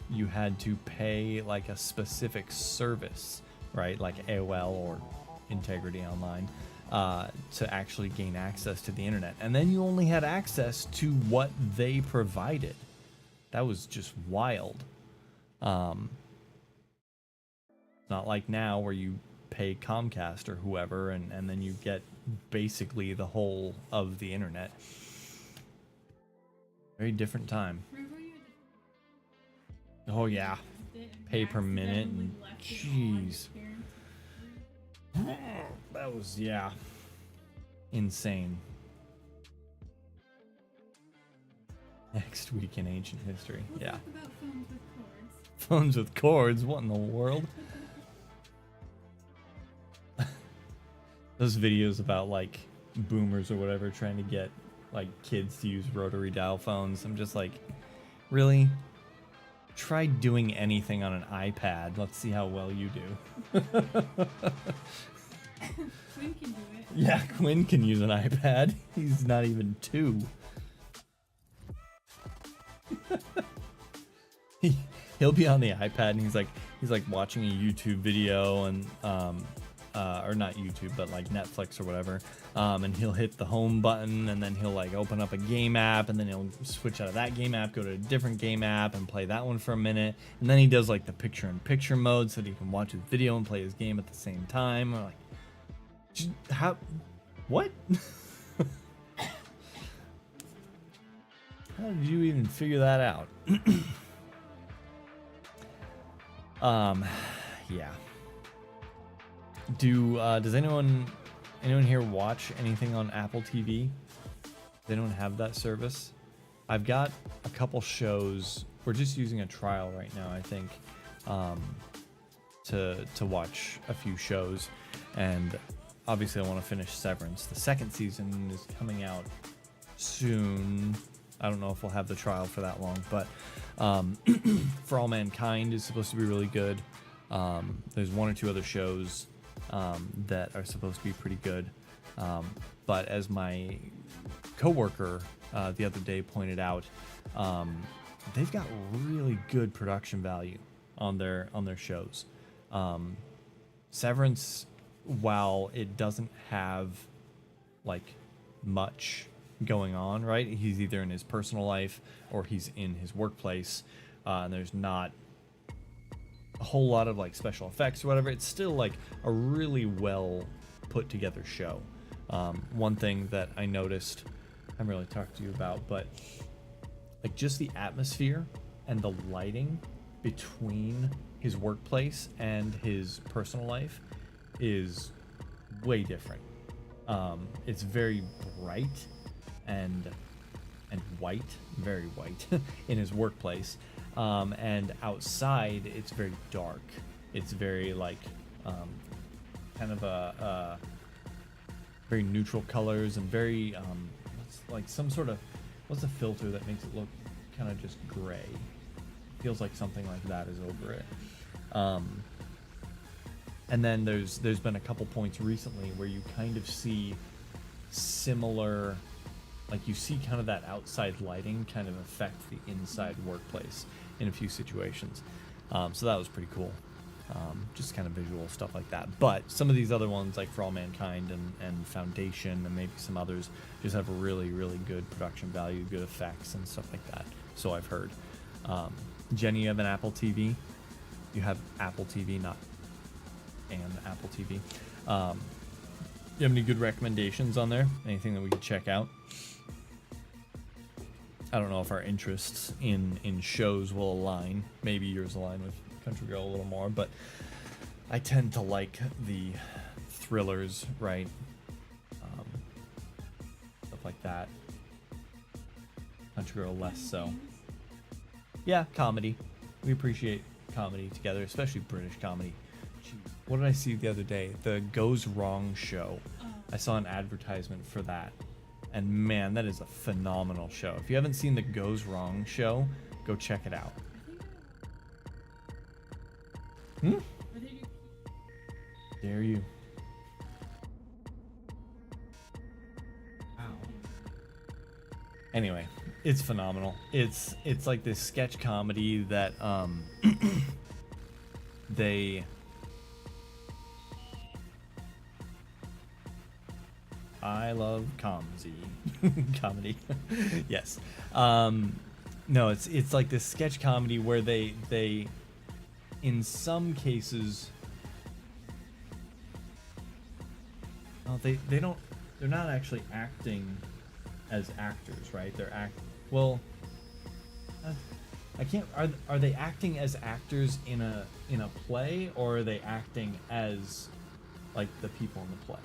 You had to pay like a specific service, right? Like AOL or Integrity Online, to actually gain access to the internet. And then you only had access to what they provided. That was just wild. Not like now where you pay Comcast or whoever and then you get basically the whole of the internet. Very different time. Oh yeah, pay per minute and jeez, that was, yeah, insane. Next week in ancient history. Yeah. Talk about phones with cords. Phones with cords, what in the world? Those videos about like boomers or whatever trying to get like kids to use rotary dial phones. I'm just like, really? Try doing anything on an iPad. Let's see how well you do. Quinn can do it. Yeah, Quinn can use an iPad. He's not even 2. He'll be on the iPad and he's like watching a YouTube video and or not YouTube, but like Netflix or whatever. And he'll hit the home button and then he'll like open up a game app and then he'll switch out of that game app, go to a different game app and play that one for a minute. And then he does like the picture-in-picture mode so that he can watch his video and play his game at the same time. We're like, how? What? How did you even figure that out? Yeah. Does anyone here watch anything on Apple TV? Does anyone have that service? I've got a couple shows. We're just using a trial right now, I think, to watch a few shows, and obviously I want to finish Severance. The second season is coming out soon. I don't know if we'll have the trial for that long, but For All Mankind is supposed to be really good. There's one or two other shows that are supposed to be pretty good. But as my coworker the other day pointed out, they've got really good production value on their shows. Severance, while it doesn't have like much going on, right? He's either in his personal life or he's in his workplace, and there's not a whole lot of like special effects or whatever. It's still like a really well put together show. One thing that I noticed, I haven't really talked to you about, but like just the atmosphere and the lighting between his workplace and his personal life is way different. It's very bright and white, very white in his workplace, and outside it's very dark. It's very like kind of a very neutral colors and very like some sort of, what's the filter that makes it look kind of just gray? Feels like something like that is over it. And then there's been a couple points recently where you kind of see similar, like you see kind of that outside lighting kind of affect the inside workplace in a few situations. So that was pretty cool. Just kind of visual stuff like that. But some of these other ones, like For All Mankind and Foundation and maybe some others, just have really, really good production value, good effects and stuff like that. So I've heard. Jenny, you have an Apple TV? You have Apple TV, not an Apple TV. You have any good recommendations on there? Anything that we could check out? I don't know if our interests in shows will align. Maybe yours align with Country Girl a little more, but I tend to like the thrillers, right? Stuff like that. Country Girl less so. Yeah, comedy. We appreciate comedy together, especially British comedy. Jeez. What did I see the other day? The Goes Wrong show. I saw an advertisement for that. And man, that is a phenomenal show. If you haven't seen the Goes Wrong show, go check it out. Dare you. Wow. Anyway, it's phenomenal. It's like this sketch comedy that they I love comedy. Yes. No, it's like this sketch comedy where they in some cases they're not actually acting as actors, right? I can't. Are they acting as actors in a play, or are they acting as like the people in the play?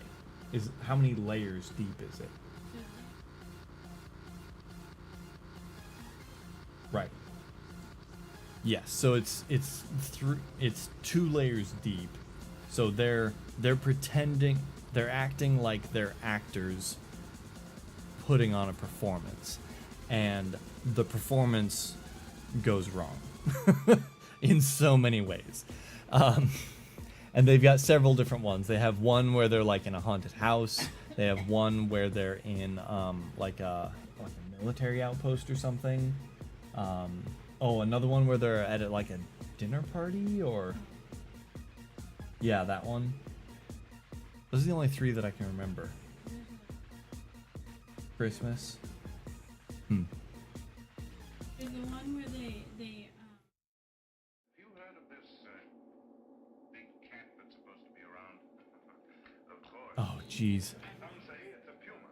Is how many layers deep is it? Right. Yes. So it's 2 layers deep. So they're pretending, they're acting like they're actors putting on a performance, and the performance goes wrong in so many ways. And they've got several different ones. They have one where they're like in a haunted house. They have one where they're in like a military outpost or something. Another one where they're at like a dinner party, or yeah, that one. Those are the only 3 that I can remember. Christmas. There's the one where they Have you heard of this big cat that's supposed to be around? Of course. Oh, jeez. Some say it's a puma,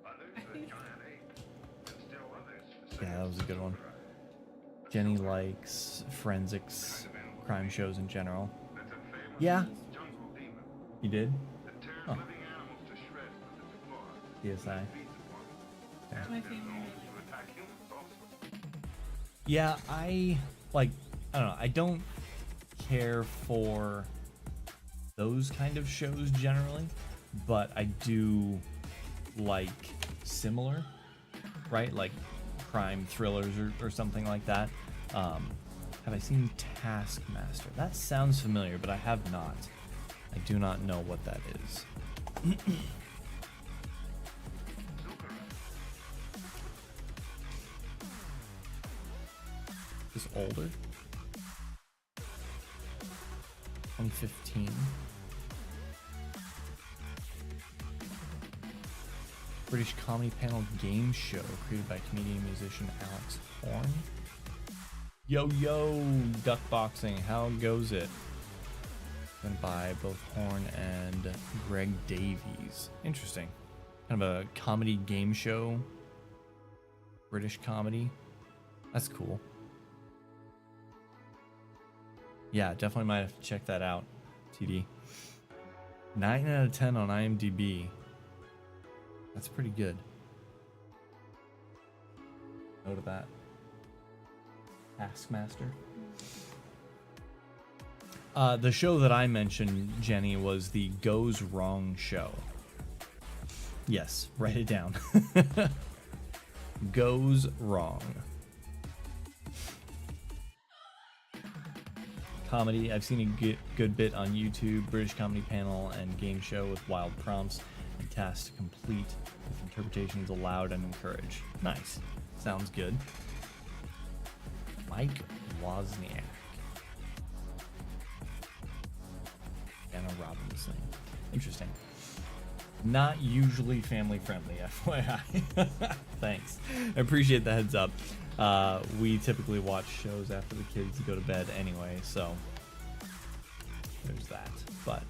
others a giant ape, and still others say Yeah, that was a good one. it's Jenny likes forensics, crime shows in general. That's a famous Yeah, jungle demon you did? that tears Oh. living animals to shreds with its claws. PSI. Feeds upon them. Yeah. And My it's favorite known one. to attack humans also. Yeah, I don't know. I don't care for those kind of shows generally, but I do like similar, right? Like crime thrillers or something like that. Have I seen Taskmaster? That sounds familiar, but I have not. I do not know what that is. Is older? 2015. British comedy panel game show created by comedian musician Alex Horn. Yo, duck boxing, how goes it? Done by both Horn and Greg Davies. Interesting. Kind of a comedy game show. British comedy. That's cool. Yeah, definitely might have to check that out, TD. 9 out of 10 on IMDb. That's pretty good. Note of that. Taskmaster. The show that I mentioned, Jenny, was the Goes Wrong show. Yes, write it down. Goes Wrong. Comedy. I've seen a good bit on YouTube. British comedy panel and game show with wild prompts and tasks to complete, with interpretations allowed and encouraged. Nice. Sounds good. Mike Wozniak. Anna Robinson. Interesting. Not usually family friendly, FYI. Thanks. I appreciate the heads up. We typically watch shows after the kids go to bed anyway, so there's that. But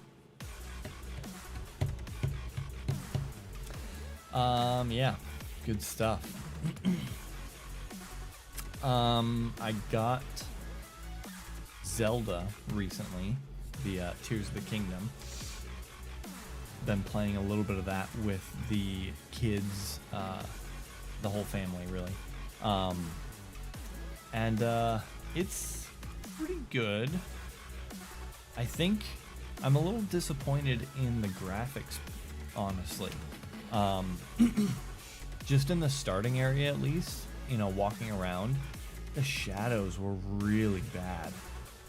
yeah, good stuff. I got Zelda recently, the Tears of the Kingdom. Been playing a little bit of that with the kids, the whole family really. It's pretty good. I think I'm a little disappointed in the graphics, honestly. Just in the starting area, at least, you know, walking around, the shadows were really bad.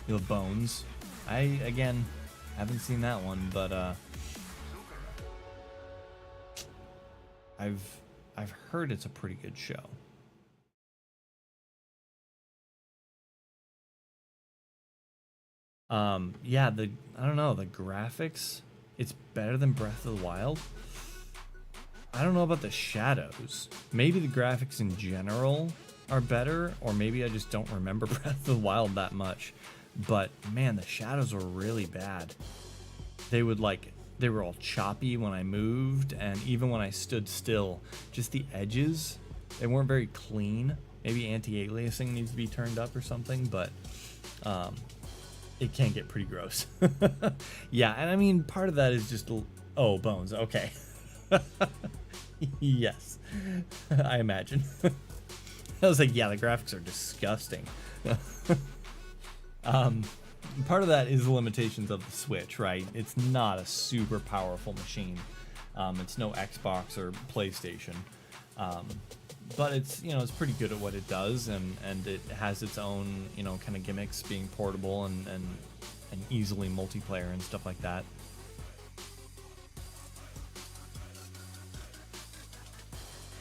The bones. I, again, haven't seen that one, but, I've I've heard it's a pretty good show. Yeah, I don't know, the graphics, it's better than Breath of the Wild. I don't know about the shadows. Maybe the graphics in general are better, or maybe I just don't remember Breath of the Wild that much. But man, the shadows were really bad. They were all choppy when I moved, and even when I stood still, just the edges, they weren't very clean. Maybe anti-aliasing needs to be turned up or something, but it can get pretty gross. Yeah, and I mean, part of that is just, oh, bones, okay. Yes, I imagine. I was like, yeah, the graphics are disgusting. Part of that is the limitations of the Switch, right? It's not a super powerful machine. It's no Xbox or PlayStation. But it's, you know, it's pretty good at what it does, and it has its own, you know, kind of gimmicks, being portable and easily multiplayer and stuff like that.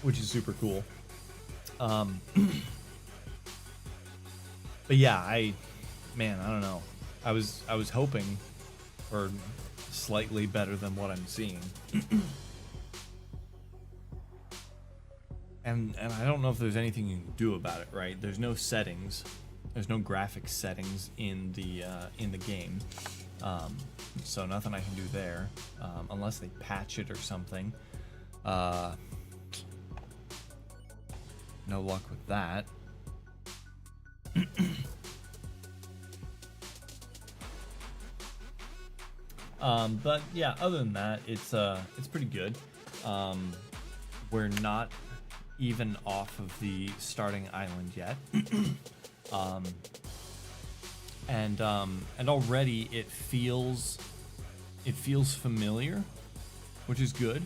Which is super cool. But yeah, I don't know. I was hoping for slightly better than what I'm seeing. And I don't know if there's anything you can do about it, right? There's no settings. There's no graphics settings in the game. So nothing I can do there, unless they patch it or something. No luck with that. But yeah, other than that, it's pretty good. We're not even off of the starting island yet. And already it feels familiar, which is good.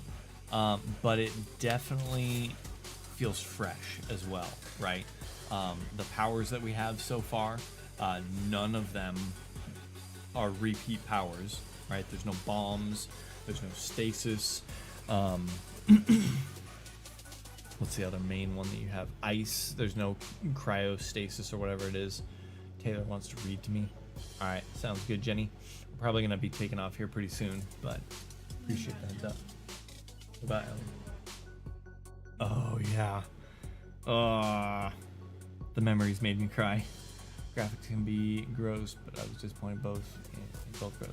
But it definitely feels fresh as well, right? The powers that we have so far, none of them are repeat powers, right? There's no bombs, there's no stasis. What's the other main one that you have? Ice. There's no cryostasis or whatever it is. Taylor wants to read to me. All right, sounds good, Jenny. We're probably gonna be taking off here pretty soon, but appreciate the heads up. Goodbye, Ellie. Oh yeah. The memories made me cry. Graphics can be gross, but I was disappointed both with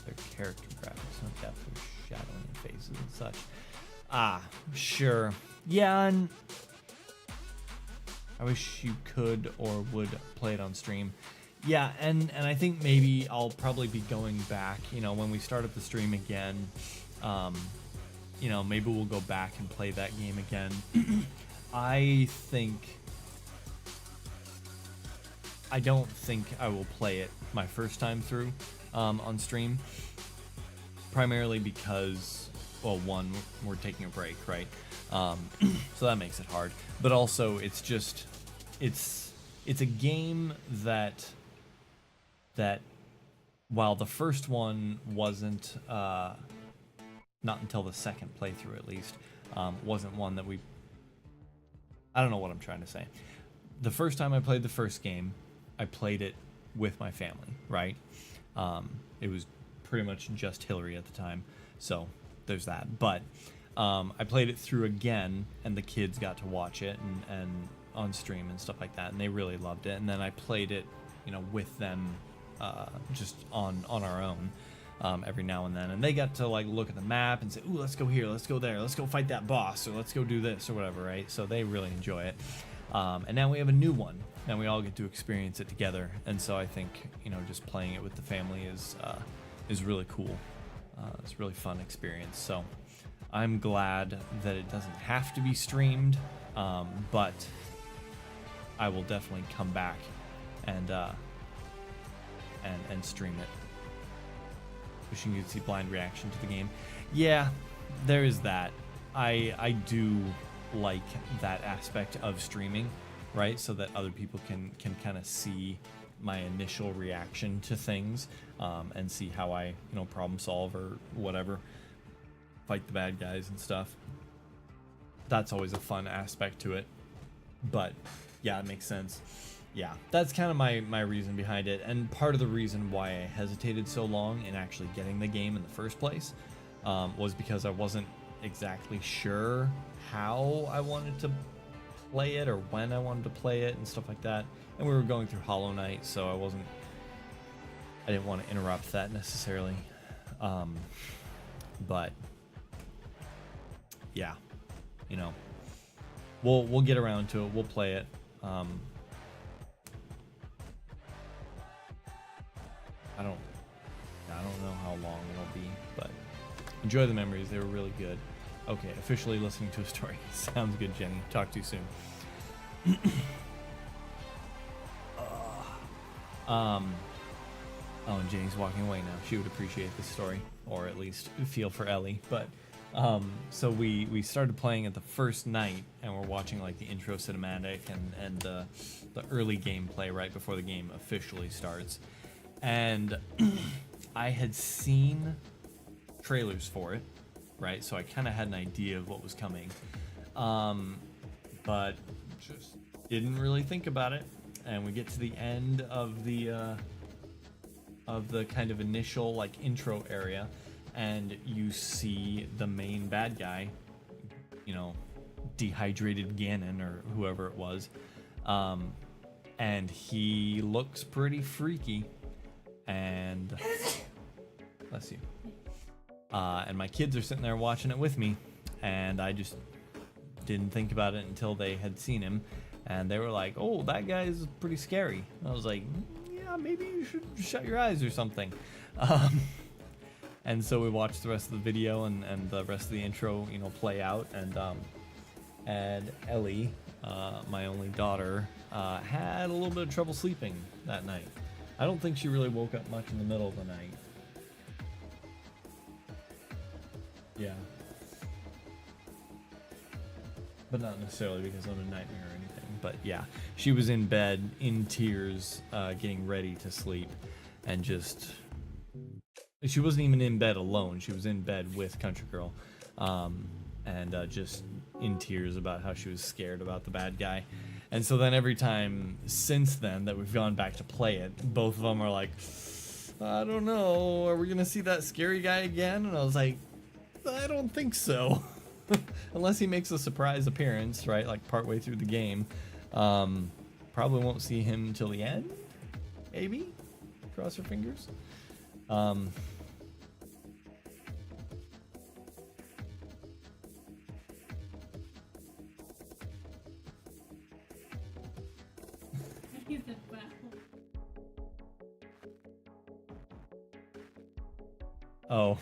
their character graphics, no depth or shadowing in faces and such. Sure. Yeah, and I wish you could or would play it on stream. Yeah, and I think maybe I'll probably be going back, you know, when we start up the stream again. You know, maybe we'll go back and play that game again. I don't think I will play it my first time through on stream. Primarily because, well, one, we're taking a break, right? So that makes it hard. But also, it's just, it's a game that while the first one wasn't, not until the second playthrough at least, wasn't one that I don't know what I'm trying to say. The first time I played the first game, I played it with my family, right? It was pretty much just Hillary at the time, so there's that. But I played it through again, and the kids got to watch it and on stream and stuff like that, and they really loved it. And then I played it, you know, with them just on our own every now and then, and they got to like look at the map and say, "Ooh, let's go here, let's go there, let's go fight that boss, or let's go do this or whatever," right? So they really enjoy it. And now we have a new one. Now we all get to experience it together, and so I think, you know, just playing it with the family is really cool. It's a really fun experience. So I'm glad that it doesn't have to be streamed, but I will definitely come back and stream it. Wishing you'd see blind reaction to the game. Yeah, there is that. I do like that aspect of streaming, right? So that other people can kind of see my initial reaction to things, and see how I, you know, problem solve or whatever, fight the bad guys and stuff. that's always a fun aspect to it. But yeah, it makes sense. Yeah, that's kind of my reason behind it, and part of the reason why I hesitated so long in actually getting the game in the first place was because I wasn't exactly sure how I wanted to play it or when I wanted to play it and stuff like that. And we were going through Hollow Knight, so I didn't want to interrupt that necessarily. But yeah, you know, we'll get around to it. We'll play it. I don't know how long it'll be, but enjoy the memories. They were really good. Okay, officially listening to a story. Sounds good, Jenny. Talk to you soon. Oh, and Jenny's walking away now. She would appreciate this story, or at least feel for Ellie. But so we started playing it the first night, and we're watching like the intro cinematic and the early gameplay right before the game officially starts. And I had seen trailers for it, right? So I kind of had an idea of what was coming, but just didn't really think about it. And we get to the end of the kind of initial like intro area, and you see the main bad guy, you know, Dehydrated Ganon or whoever it was, and he looks pretty freaky. And bless you. And my kids are sitting there watching it with me, and I just didn't think about it until they had seen him, and they were like, "Oh, that guy is pretty scary." I was like, "Yeah, maybe you should shut your eyes or something." And so we watched the rest of the video and the rest of the intro, you know, play out, and Ellie, my only daughter, had a little bit of trouble sleeping that night. I don't think she really woke up much in the middle of the night. Yeah. But not necessarily because of a nightmare or anything. But yeah, she was in bed in tears, getting ready to sleep, and just... She wasn't even in bed alone. She was in bed with Country Girl, and just in tears about how she was scared about the bad guy. And so then every time since then that we've gone back to play it, both of them are like, "I don't know, are we gonna see that scary guy again?" And I was like, "I don't think so." Unless he makes a surprise appearance, right, like partway through the game. Probably won't see him till the end, maybe? Cross your fingers. He's a wow. Oh.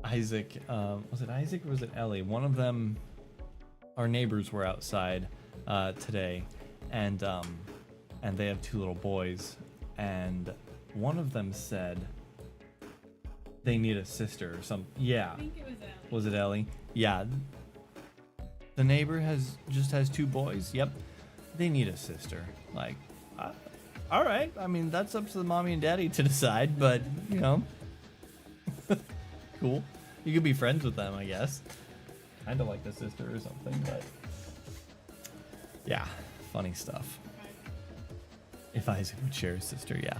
Isaac, was it Isaac or was it Ellie? One of them, our neighbors were outside today, and they have two little boys, and one of them said they need a sister or something. Yeah. I think it was Ellie. Was it Ellie? Yeah. The neighbor just has two boys. Yep. They need a sister. Like, all right. I mean, that's up to the mommy and daddy to decide, but you know, cool. You could be friends with them, I guess. Kind of like a sister or something, but yeah, funny stuff. If Isaac would share his sister, yeah.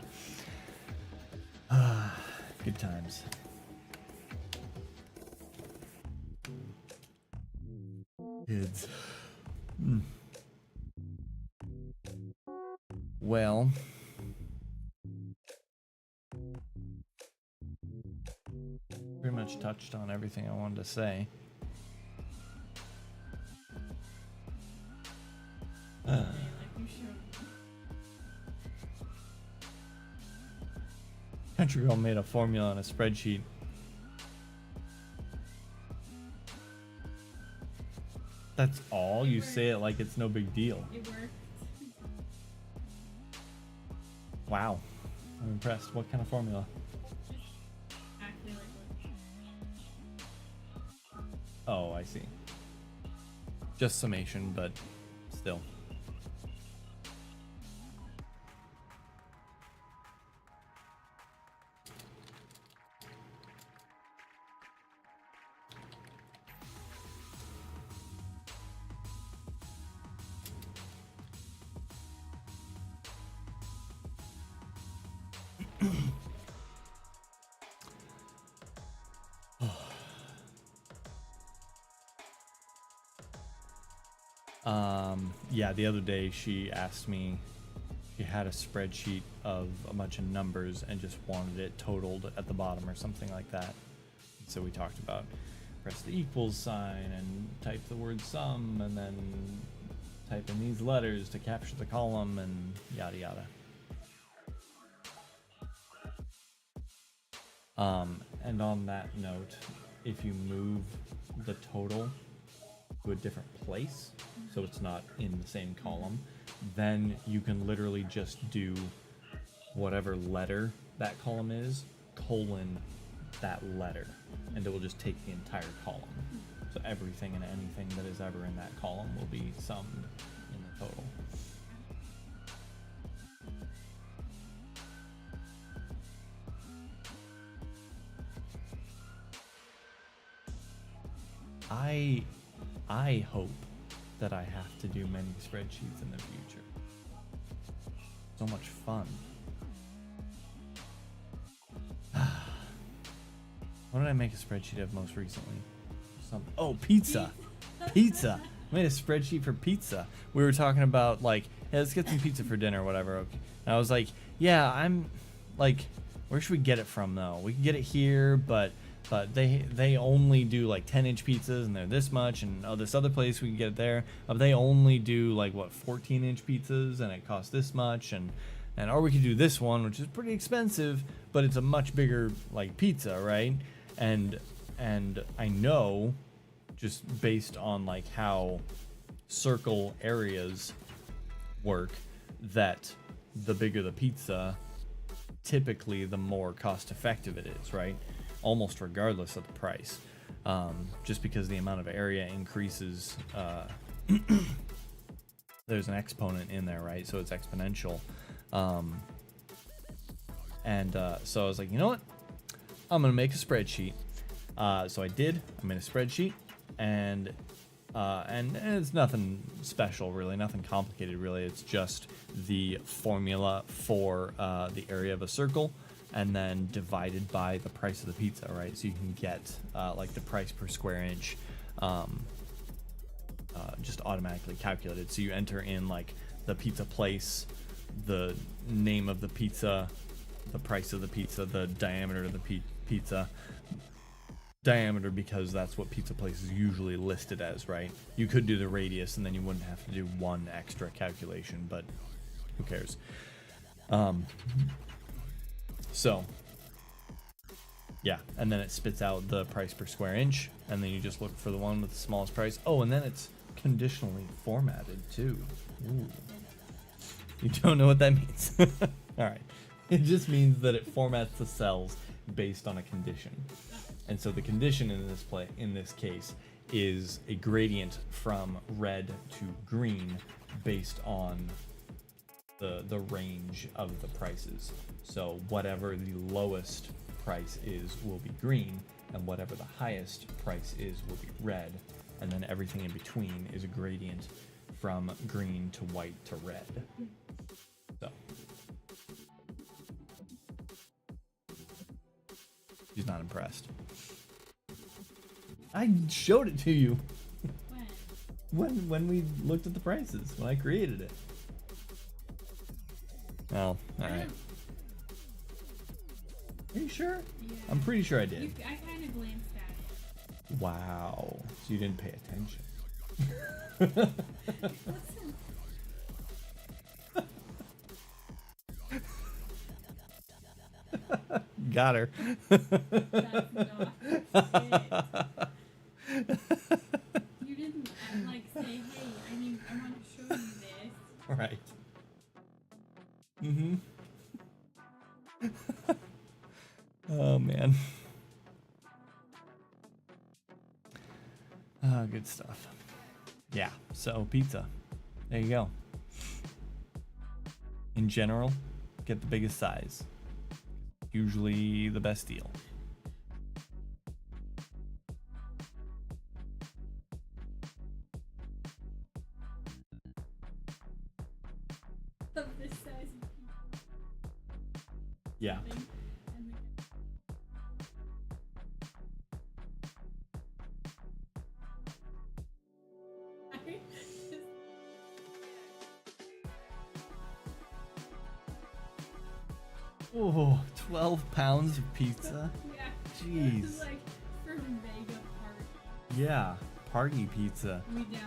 Good times. Kids. Well, pretty much touched on everything I wanted to say. Like you showed. Country Girl made a formula on a spreadsheet. That's all? You say it like it's no big deal. It worked. Wow. I'm impressed. What kind of formula? Exactly like what. Oh, I see. Just summation, but still. Yeah, the other day she asked me, she had a spreadsheet of a bunch of numbers and just wanted it totaled at the bottom or something like that. So we talked about press the equals sign and type the word sum and then type in these letters to capture the column and yada yada. And on that note, if you move the total to a different place, so it's not in the same column, then you can literally just do whatever letter that column is, colon that letter, and it will just take the entire column. So everything and anything that is ever in that column will be summed in the total. I hope that I have to do many spreadsheets in the future. So much fun. What did I make a spreadsheet of most recently? Oh, pizza. Pizza. I made a spreadsheet for pizza. We were talking about like, hey, let's get some pizza for dinner or whatever. Okay. And I was like, yeah, I'm like, where should we get it from though? We can get it here, but they only do like 10-inch pizzas and they're this much, and this other place we can get it there, but they only do like what 14-inch pizzas and it costs this much, and or we could do this one which is pretty expensive but it's a much bigger like pizza, right? And I know just based on like how circle areas work that the bigger the pizza, typically the more cost effective it is, right? Almost regardless of the price, just because the amount of area increases. There's an exponent in there, right? So it's exponential. So I was like, you know what? I'm gonna make a spreadsheet. So I did. I made a spreadsheet, and it's nothing special, really, nothing complicated, really. It's just the formula for the area of a circle, and then divided by the price of the pizza, right? So you can get like the price per square inch just automatically calculated. So you enter in like the pizza place, the name of the pizza, the price of the pizza, the diameter of the pizza. Diameter because that's what pizza place is usually listed as, right? You could do the radius and then you wouldn't have to do one extra calculation, but who cares? So yeah, and then it spits out the price per square inch, and then you just look for the one with the smallest price. Oh, and then it's conditionally formatted too. Ooh. You don't know what that means. All right. It just means that it formats the cells based on a condition. And so the condition in this case is a gradient from red to green based on the range of the prices. So whatever the lowest price is will be green, and whatever the highest price is will be red, and then everything in between is a gradient from green to white to red. So she's not impressed. I showed it to you. When we looked at the prices, when I created it. Oh, alright. Are you sure? Yeah. I'm pretty sure I did. I kind of glanced at it. Wow. So you didn't pay attention. Listen. Got her. That's not it. You didn't like say, hey, I want to show you this. Right. Mm-hmm. Oh, man. Oh, good stuff. Yeah, so pizza. There you go. In general, get the biggest size. Usually the best deal. Of this size of Yeah. something, and I just Oh, 12 pounds of pizza? yeah. Jeez. This is like for mega party. Yeah, party pizza. We downsized.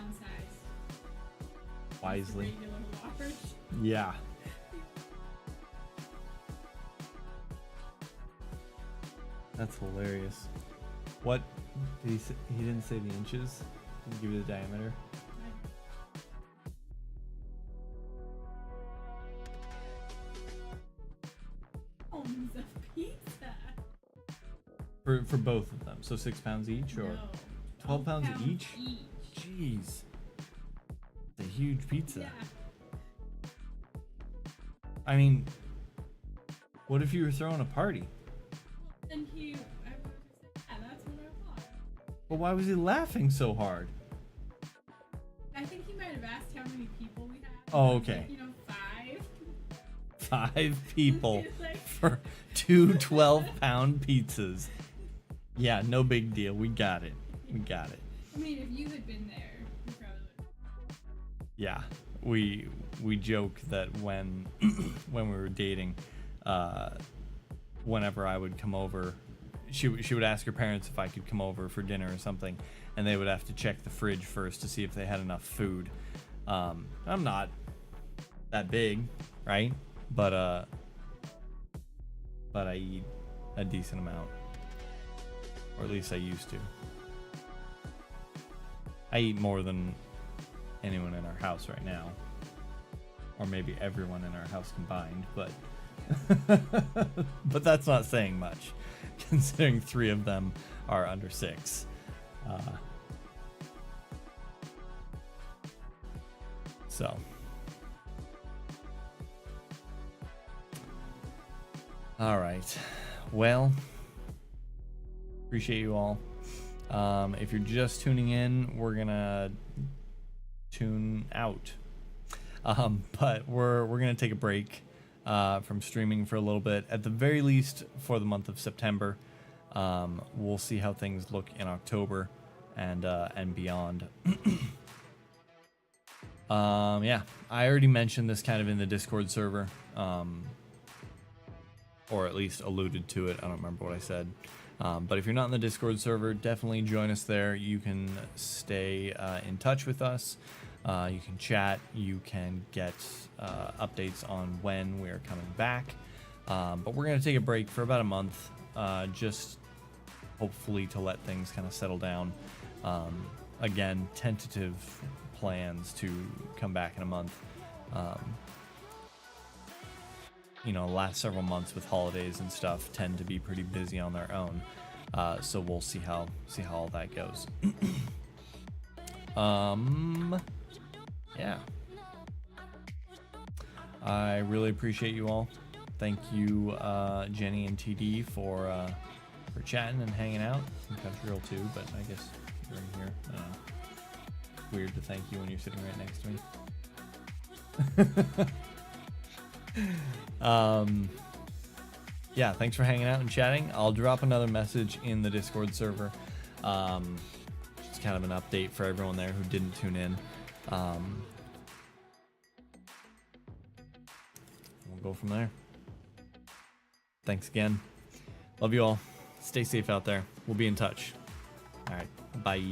Wisely. Regular large. Yeah. That's hilarious. What did he say? He didn't say the inches. Didn't give you the diameter. Pounds of pizza. For both of them. So 6 pounds each, or No, 12 pounds each? each. Jeez. It's a huge pizza. Yeah. I mean, what if you were throwing a party? And I would have said, yeah, that's what I want. Well, why was he laughing so hard? I think he might have asked how many people we have. Oh, I was okay. like, 5. 5 people He's like, for two 12-pound pizzas. Yeah, no big deal. We got it. We got it. I mean, if you had been there, you probably would. Yeah, we joke that when when we were dating, whenever I would come over, she would ask her parents if I could come over for dinner or something, and they would have to check the fridge first to see if they had enough food. I'm not that big, right? But I eat a decent amount, or at least I used to. I eat more than anyone in our house right now, or maybe everyone in our house combined, but but that's not saying much considering 3 of them are under 6. So all right, well, appreciate you all. If you're just tuning in, we're gonna tune out, but we're gonna take a break from streaming for a little bit, at the very least for the month of September. We'll see how things look in October and beyond. Yeah, I already mentioned this kind of in the Discord server, or at least alluded to it. I don't remember what I said. But if you're not in the Discord server, definitely join us there. You can stay in touch with us. You can chat. You can get updates on when we are coming back. But we're going to take a break for about a month, just hopefully to let things kind of settle down. Again, tentative plans to come back in a month. Last several months with holidays and stuff tend to be pretty busy on their own. So we'll see how all that goes. Yeah. I really appreciate you all. Thank you, Jenny and TD for chatting and hanging out. And Country too, but I guess you're in here. I don't know. Weird to thank you when you're sitting right next to me. Yeah, thanks for hanging out and chatting. I'll drop another message in the Discord server. Just kind of an update for everyone there who didn't tune in. We'll go from there. Thanks again. Love you all. Stay safe out there. We'll be in touch. All right. Bye.